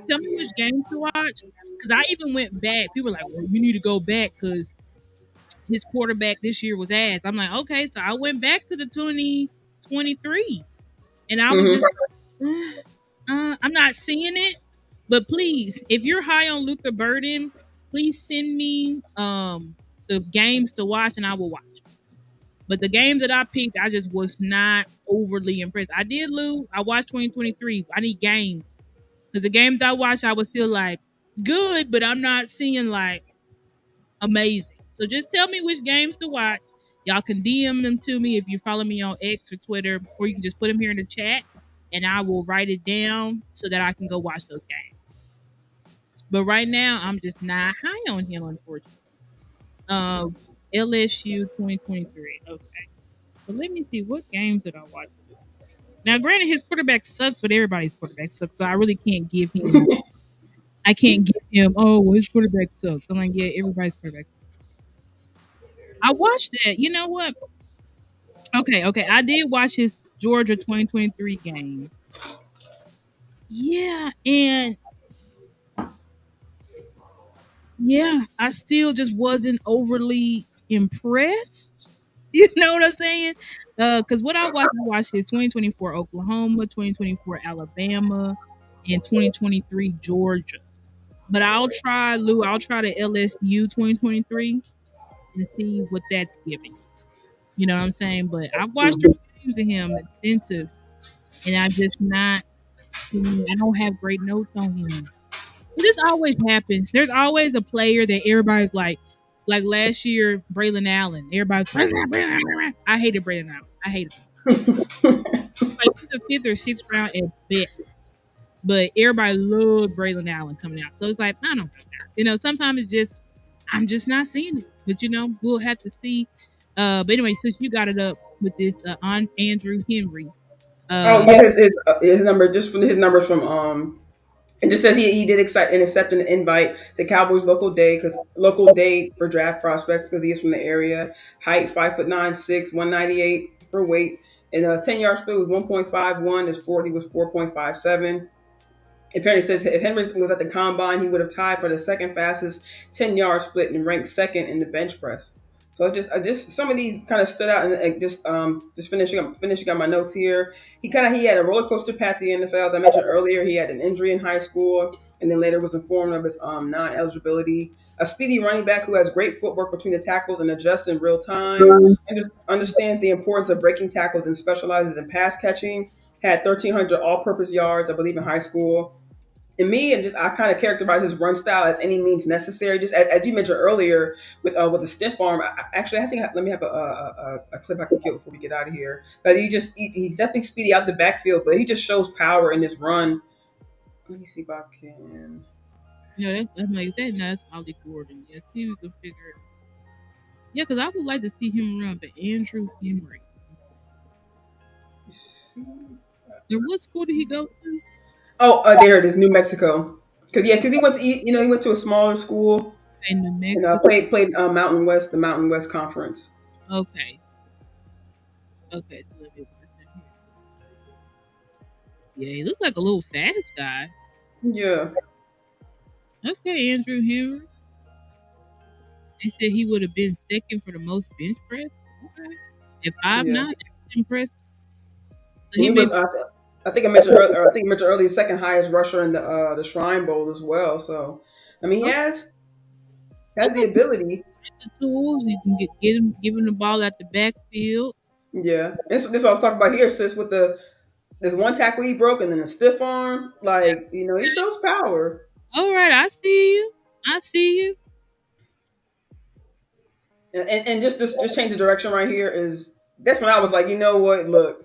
tell me which games to watch. Because I even went back. People were like, well, you need to go back because his quarterback this year was ass. I'm like, okay, so I went back to the 2023, and I was Hmm. just, I'm not seeing it. But please, if you're high on Luther Burden, please send me the games to watch, and I will watch. But the games that I picked, I just was not overly impressed. I did lose. I watched 2023. I need games because the games I watched, I was still like good, but I'm not seeing like amazing. So just tell me which games to watch. Y'all can DM them to me if you follow me on X or Twitter, or you can just put them here in the chat, and I will write it down so that I can go watch those games. But right now, I'm just not high on him, unfortunately. Um, LSU 2023. Okay. But let me see, what games did I watch? Now, granted, his quarterback sucks, but everybody's quarterback sucks. So I really can't give him. I can't give him. Oh, well, his quarterback sucks. I'm like, yeah, everybody's quarterback. I watched that. You know what? Okay, okay. I did watch his Georgia 2023 game. Yeah, and yeah, I still just wasn't overly impressed. You know what I'm saying? Because what I watched is 2024 Oklahoma, 2024 Alabama, and 2023 Georgia. But I'll try the LSU 2023 and see what that's giving. You know what I'm saying? But I've watched three games of him extensive, and I'm just not seeing, I don't have great notes on him. But this always happens. There's always a player that everybody's like last year, Braylon Allen. Everybody's Braylon Allen. I hated Braylon Allen. I hated him. Like he's a fifth or sixth round at best. But everybody loved Braylon Allen coming out. So it's like, I don't know. You know, sometimes it's just I'm just not seeing it. But you know, we'll have to see. But anyway, since you got it up with this on Andrew Henry. Oh Uh yeah, his number just from his numbers from it just says he did accept an invite to Cowboys local day for draft prospects because he is from the area. Height 5'9", 6, 198 for weight, and 10 yard split was 1.51. His 40 was 4.57. Apparently, says if Henry was at the combine, he would have tied for the second fastest 10 yard split and ranked second in the bench press. So I just some of these kind of stood out, and just finishing up my notes here. He had a roller coaster path to the NFL. As I mentioned earlier, he had an injury in high school, and then later was informed of his non eligibility. A speedy running back who has great footwork between the tackles and adjusts in real time, and just understands the importance of breaking tackles and specializes in pass catching. Had 1,300 all-purpose yards, I believe, in high school. And me, and just I kind of characterize his run style as any means necessary. Just as you mentioned earlier with the stiff arm. Actually, I think let me have a clip I can get before we get out of here. But he's definitely speedy out the backfield, but he just shows power in his run. Let me see if I can. yeah, that's like that. No, that's Ollie Gordon. Yeah, see if we can figure it. Yeah, because I would like to see him run, but Andrew Henry. And what school did he go to? Oh, there it is, New Mexico. Because he went to he went to a smaller school In New and Mexico. played the Mountain West Conference. Okay. Okay, so let me put that here. Yeah, he looks like a little fast guy. Yeah, Okay, Andrew Henry. They said he would have been second for the most bench press. Okay. If I'm yeah. not impressed, so And he he may was, be I think I mentioned earlier, the second highest rusher in the Shrine Bowl as well. So, I mean, he okay. has the Okay. ability. The tools you can give him the ball at the backfield. Yeah, this is what I was talking about here, sis. With there's one tackle he broke, and then a stiff arm. Like he shows power. All right, I see you. I see you. And just change the direction right here is that's when I was like, you know what? Look.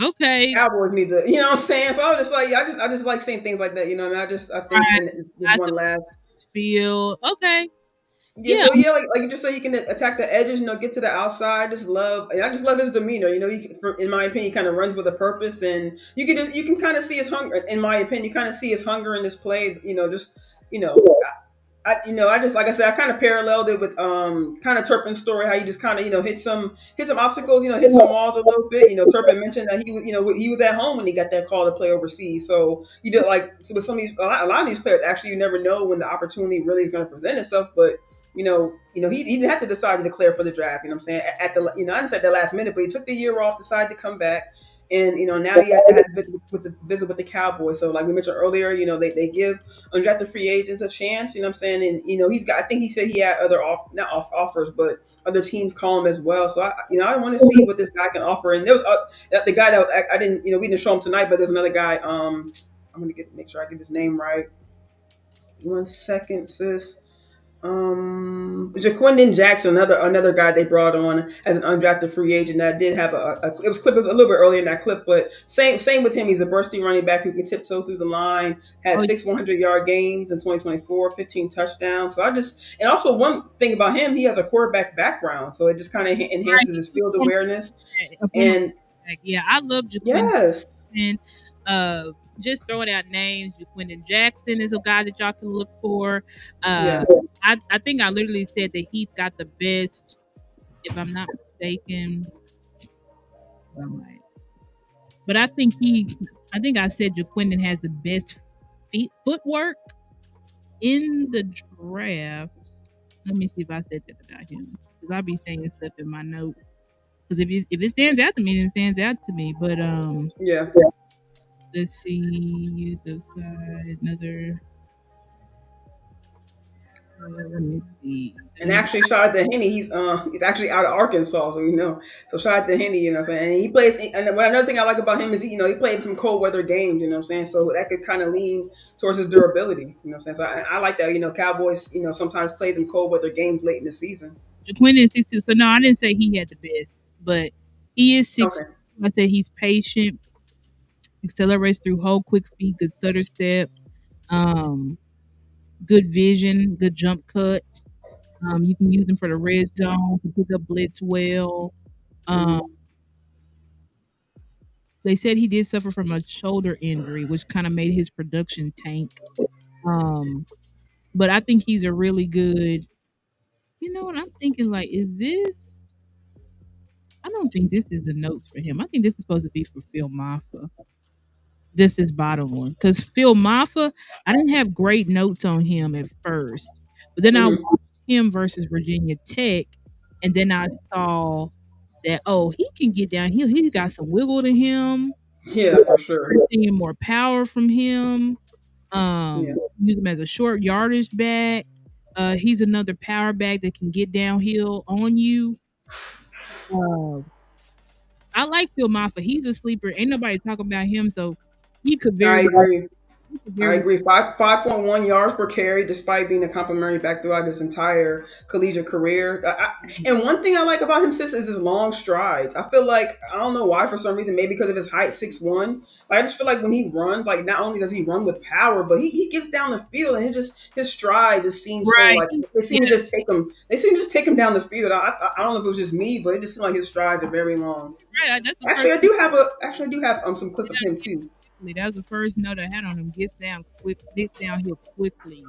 Okay. Cowboys need to, you know what I'm saying? So I was just like, yeah, I just like saying things like that. You know, what I mean, I think, Right. and just Got some one last. feel. Okay. Yeah, Yeah. so yeah, like you just say, he can attack the edges, get to the outside. I just love his demeanor. In my opinion, he kind of runs with a purpose, and you can kind of see his hunger. In my opinion, you kind of see his hunger in this play. Just you know, I just like I said, I kind of paralleled it with kind of Turpin's story, how he just kind of hit some obstacles, hit some walls a little bit. Turpin mentioned that he was at home when he got that call to play overseas. So you did like so with some of these a lot of these players, actually you never know when the opportunity really is going to present itself, but. He didn't have to decide to declare for the draft. You know what I'm saying? At the I didn't say at the last minute, but he took the year off, decided to come back, and now he has a visit with the Cowboys. So like we mentioned earlier, they give undrafted free agents a chance. You know what I'm saying? And he's got. I think he said he had other not offers, but other teams call him as well. So I want to see what this guy can offer. And there was the guy that was I didn't we didn't show him tonight, but there's another guy. I'm gonna make sure I get his name right. 1 second, sis. Jaquindon Jackson, another guy they brought on as an undrafted free agent that did have it was a little bit earlier in that clip, but same with him. He's a bursty running back who can tiptoe through the line. Had Oh, 6 100-yard games in 2024, 15 touchdowns. And also one thing about him, he has a quarterback background, so it just kind of right. enhances his field awareness. A former And quarterback. Yeah, I love Jaquin. yes, Uh, just throwing out names. Jaquindon Jackson is a guy that y'all can look for. yeah, I think I literally said that he's got the best, if I'm not mistaken. I might. But I think I said Jaquindon has the best footwork in the draft. Let me see if I said that about him. Because I'll be saying stuff in my notes. Because if it stands out to me, then it stands out to me. But yeah. let's see, use of side, another. Let me see. And actually, shout out to Henny. He's actually out of Arkansas, so So shout out to Henny. You know what I'm saying? And he plays. And another thing I like about him is he played some cold weather games. You know what I'm saying? So that could kind of lean towards his durability. You know what I'm saying? So I like that. Cowboys. Sometimes play them cold weather games late in the season. Jaquindon is 6'2". So no, I didn't say he had the best, but he is 6'2". Okay. I said he's patient, accelerates through whole quick feet, good stutter step, um, good vision, good jump cut. You can use him for the red zone to pick up blitz well. Um, Mm-hmm. they said he did suffer from a shoulder injury, which kind of made his production tank. Um, but I think he's a really good. You know what I'm thinking? Like, is this? I don't think this is the notes for him. I think this is supposed to be for Phil Maffa. This is bottom one because Phil Maffa. I didn't have great notes on him at first, but then I Mm-hmm. watched him versus Virginia Tech, and then I saw that he can get downhill. He's got some wiggle to him. Yeah, for sure. Seeing more power from him. Yeah. Use him as a short yardage back. He's another power back that can get downhill on you. Uh, I like Phil Maffa. He's a sleeper. Ain't nobody talking about him, so he could I very well. agree. He could I very well. agree. 5.1 yards per carry, despite being a complimentary back throughout his entire collegiate career. And one thing I like about him, sis, is his long strides. I feel like I don't know why, for some reason, maybe because of his height, 6'1". Like, I just feel like when he runs, like not only does he run with power, but he gets down the field and his stride just seems so Right. like they seem Yeah, to just take him. They seem to just take him down the field. I don't know if it was just me, but it just seemed like his strides are very long. right. That's the Actually, first. I do have some clips of him too. That was the first note I had on him. Gets downhill quickly.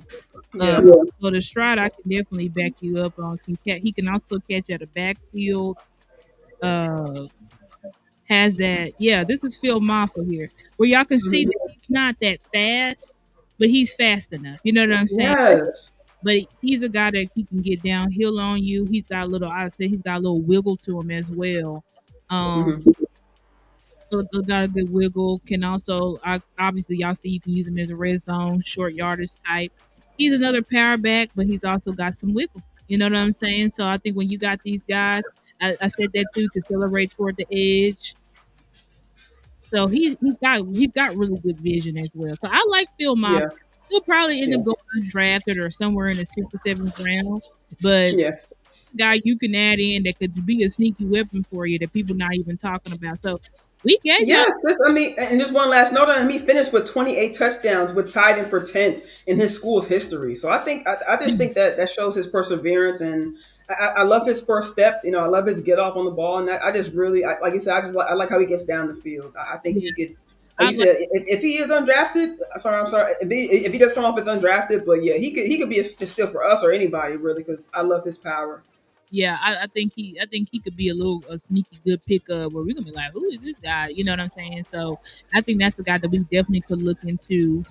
Uh, Yeah. so the stride I can definitely back you up on. He can also catch at a backfield. Uh, has that. Yeah, this is Phil Maffa here, where y'all can see Mhm. that he's not that fast, but he's fast enough. You know what I'm saying? Yes. But he's a guy that he can get downhill on you. He's got a little. I say he's got a little wiggle to him as well. Um, Hmm. got a good wiggle. Can also obviously y'all see you can use him as a red zone, short yardage type. He's another power back, but he's also got some wiggle. You know what I'm saying? So I think when you got these guys, I said that too, to accelerate toward the edge. So he's got really good vision as well. So I like Phil Moffitt. Yeah. He'll probably end Yeah. up going undrafted or somewhere in the sixth or seventh round. But Yeah. guy you can add in that could be a sneaky weapon for you that people not even talking about. So We gave y'all. Yes, I mean, and just one last note on him. He finished with 28 touchdowns, with tied in for 10th in his school's history. So I just think that that shows his perseverance, and I love his first step. You know, I love his get off on the ball, and I just really, like you said, I like how he gets down the field. I think Yeah, he could, like I you like. said, if he is undrafted, I'm sorry, if he does come off as undrafted, but yeah, he could be a steal for us or anybody really, because I love his power. Yeah, I think he could be a sneaky good pickup where we're gonna be like, who is this guy? You know what I'm saying? So I think that's the guy that we definitely could look into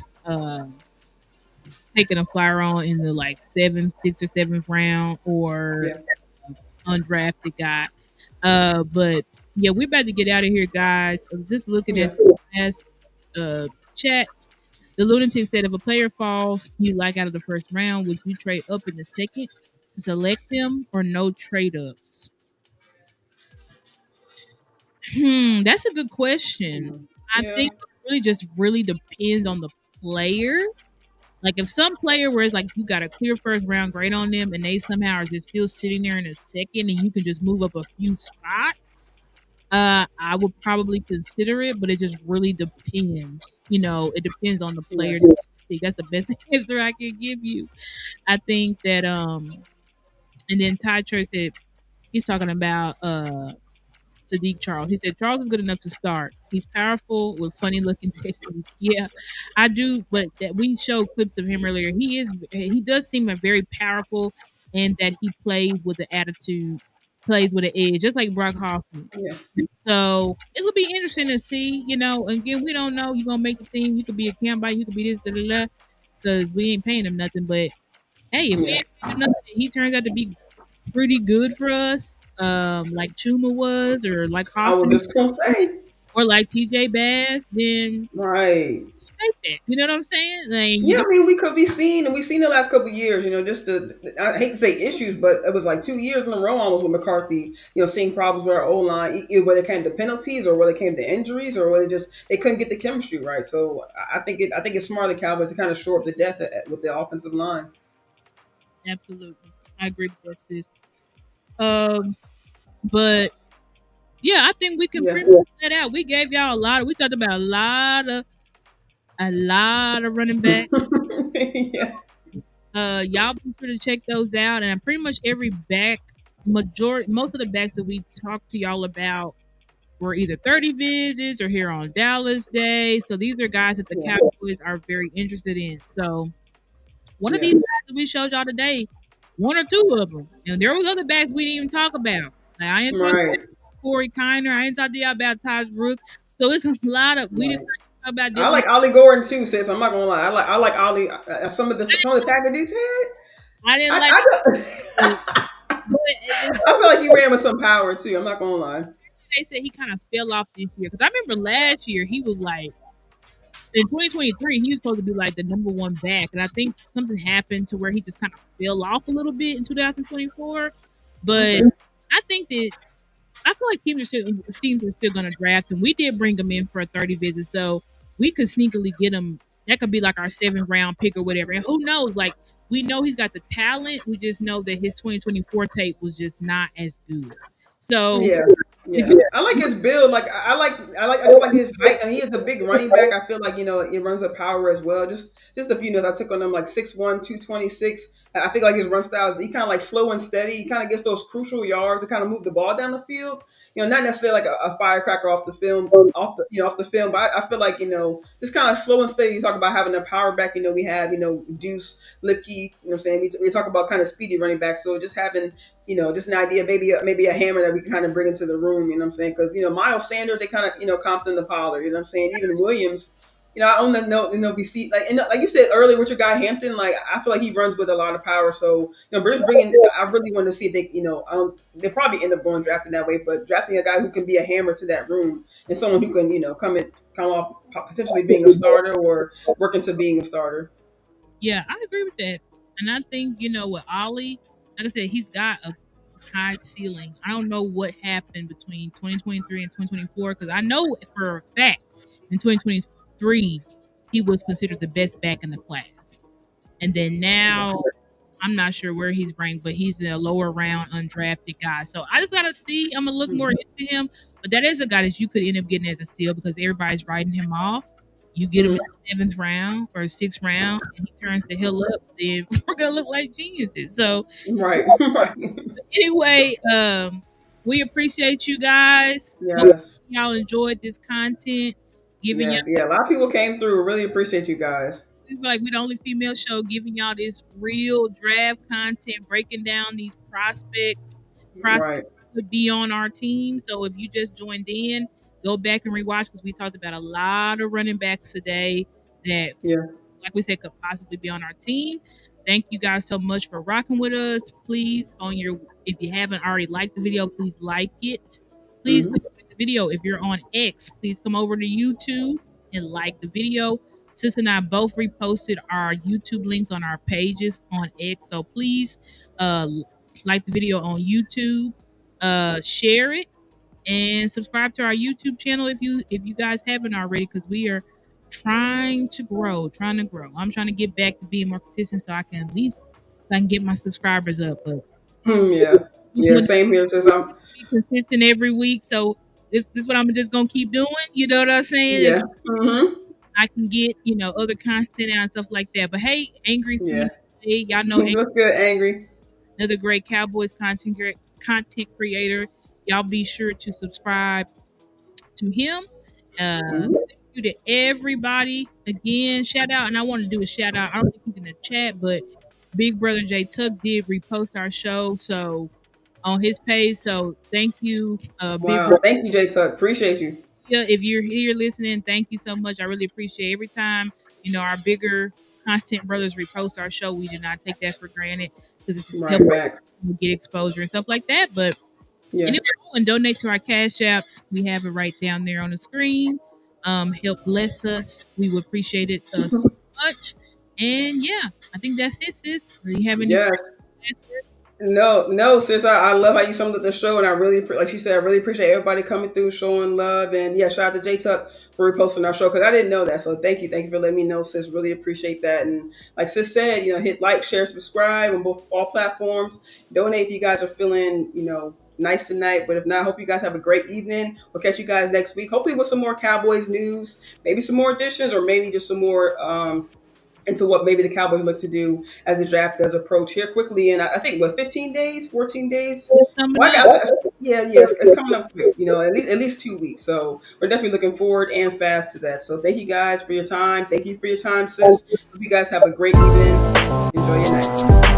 taking a flyer on in the like sixth or seventh round or Yeah, undrafted guy. But yeah, we're about to get out of here, guys. I'm just looking at yeah, the last chats. The lunatic said, if a player falls you like out of the first round, would you trade up in the second to select them or no trade ups? That's a good question. I yeah, think it really just really depends on the player. Like if some player where it's like you got a clear first round grade on them and they somehow are just still sitting there in a second and you can just move up a few spots, I would probably consider it, but it just really depends. You know, it depends on the yeah, player. That's the best answer I can give you. I think that and then Ty Church said he's talking about Sadiq Charles. He said Charles is good enough to start. He's powerful with funny looking technique. Yeah, I do. But that we showed clips of him earlier. He does seem a very powerful, and that he plays with the attitude, plays with an edge, just like Brock Hoffman. yeah, So this will be interesting to see. You know, again, we don't know. You're gonna make the team. You could be a camp by. You could be this, da da da. Because we ain't paying him nothing. But hey, if we yeah. ain't paying him nothing, he turns out to be pretty good for us, like Chuma was, or like I was Hoffman, just gonna say, or like TJ Bass, then right. take that. You know what I'm saying? Like you Yeah, don't I mean, we could be seen, and we've seen the last couple of years, just I hate to say issues, but it was like 2 years in a row almost with McCarthy, seeing problems with our O line, either whether it came to penalties or whether it came to injuries or whether just they couldn't get the chemistry right. So I think it's smart of the Cowboys to kind of shore up the depth with the offensive line. absolutely. I agree with that, sis. Um, but yeah, I think we can Yeah, pretty much let out. We gave y'all a lot. We talked about a lot of running back. yeah, Y'all be sure to check those out, and pretty much every back, most of the backs that we talked to y'all about were either 30 visits or here on Dallas Day. So these are guys that the yeah, Cowboys are very interested in. So one of yeah. these guys that we showed y'all today, one or two of them, and there was other backs we didn't even talk about. Like I ain't talking Right, about Corey Kiner. I ain't talking to y'all about Taj Brooks. So it's a lot of we didn't right. talk about I Dylan. like Ollie Gordon too, sis. I'm not gonna lie. I like Ollie. Some of the packages he had. I didn't like, I, but I, it, I feel like he ran with some power too. I'm not gonna lie. they said he kind of fell off this year because I remember last year he was like in 2023 he was supposed to be like the number one back, and I think something happened to where he just kind of fell off a little bit in 2024. But Okay. I think that I feel like teams are still going to draft him. We did bring him in for a 30 visit, so we could sneakily get him. That could be like our seventh round pick or whatever. And who knows? Like we know he's got the talent. We just know that his 2024 tape was just not as good. So Yeah, if yeah. you I like his build. Like I just like his height. I mean, he is a big running back. I feel like it runs a power as well. Just a few notes I took on him, like 6'1", 226. I think like his run style is he kind of like slow and steady. He kind of gets those crucial yards to kind of move the ball down the field. Not necessarily like a firecracker off the film, but I feel like just kind of slow and steady. You talk about having a power back. We have Deuce Lipke. You know what I'm saying? We talk about kind of speedy running back. So just having just an idea, maybe a hammer that we can kind of bring into the room, you know what I'm saying? Because, Miles Sanders, they kind of, Compton the Pollard, you know what I'm saying? Even Williams, I don't know, we see, like, and like you said earlier with your guy Hampton, like, I feel like he runs with a lot of power. So, we're just I really want to see if they, they probably end up going drafting that way, but drafting a guy who can be a hammer to that room and someone who can, come off potentially being a starter or working to being a starter. Yeah, I agree with that. And I think, with Ollie, like I said, he's got a high ceiling. I don't know what happened between 2023 and 2024 because I know for a fact in 2023 he was considered the best back in the class. And then now I'm not sure where he's ranked, but he's a lower round undrafted guy. So I just gotta see. I'm gonna look more into him. But that is a guy that you could end up getting as a steal because everybody's writing him off. You get him in Mhm. the seventh round or sixth round, and he turns the hell up. Then we're gonna look like geniuses. So Right. Right. anyway, we appreciate you guys. Hope Yes. y'all enjoyed this content. Giving y'all Yes. Yeah. A lot of people came through. Really appreciate you guys. we feel like we're the only female show giving y'all this real draft content, breaking down these prospects Right. would be on our team. So if you just joined in, go back and rewatch because we talked about a lot of running backs today that, Yeah. like we said, could possibly be on our team. Thank you guys so much for rocking with us. Please, if you haven't already liked the video, please like it. Please Hmm. like the video. If you're on X, please come over to YouTube and like the video. Sis and I both reposted our YouTube links on our pages on X. So please uh, like the video on YouTube, share it, and subscribe to our YouTube channel if you guys haven't already, because we are trying to grow. I'm trying to get back to being more consistent so I can at least so I can get my subscribers up. But Yeah. just Yeah. want to Same here. Since I'm. be consistent every week. So this is what I'm just gonna keep doing. You know what I'm saying? Yeah. Hmm. I can get, other content out and stuff like that. But hey, Angry's Yeah. coming up today. Y'all know Angry, What's good, Angry? another great Cowboys content creator. Y'all be sure to subscribe to him. Hmm. Thank you to everybody again. Shout out, and I want to do a shout out. I don't think he's in the chat, but Big Brother Jay Tuck did repost our show so on his page. So thank you, Big Wow. Brother. Thank you, J Tuck. Appreciate you. Yeah, if you're here listening, thank you so much. I really appreciate every time our bigger content brothers repost our show. We do not take that for granted because it's Right. helping Facts. get exposure and stuff like that. But Yeah. anyway, and donate to our cash apps. We have it right down there on the screen. Help bless us. We would appreciate it so much. And yeah, I think that's it, sis. Do you have any Yes. final words? No, no, sis. I love how you summed up the show, and I really, like she said, I really appreciate everybody coming through, showing love, and yeah, shout out to J Tuck for reposting our show because I didn't know that. So thank you for letting me know, sis. Really appreciate that. And like sis said, hit like, share, subscribe on both all platforms. Donate if you guys are feeling, nice tonight. But if not, hope you guys have a great evening. We'll catch you guys next week, hopefully with some more Cowboys news, maybe some more additions, or maybe just some more. Into what maybe the Cowboys look to do as the draft does approach here quickly. And I think 15 days, 14 days. It's coming Well, I up. got yeah, yes, it's coming up quick. At least 2 weeks. So we're definitely looking forward and fast to that. So thank you guys for your time. Thank you for your time, sis. Hope you guys have a great evening. Enjoy your night.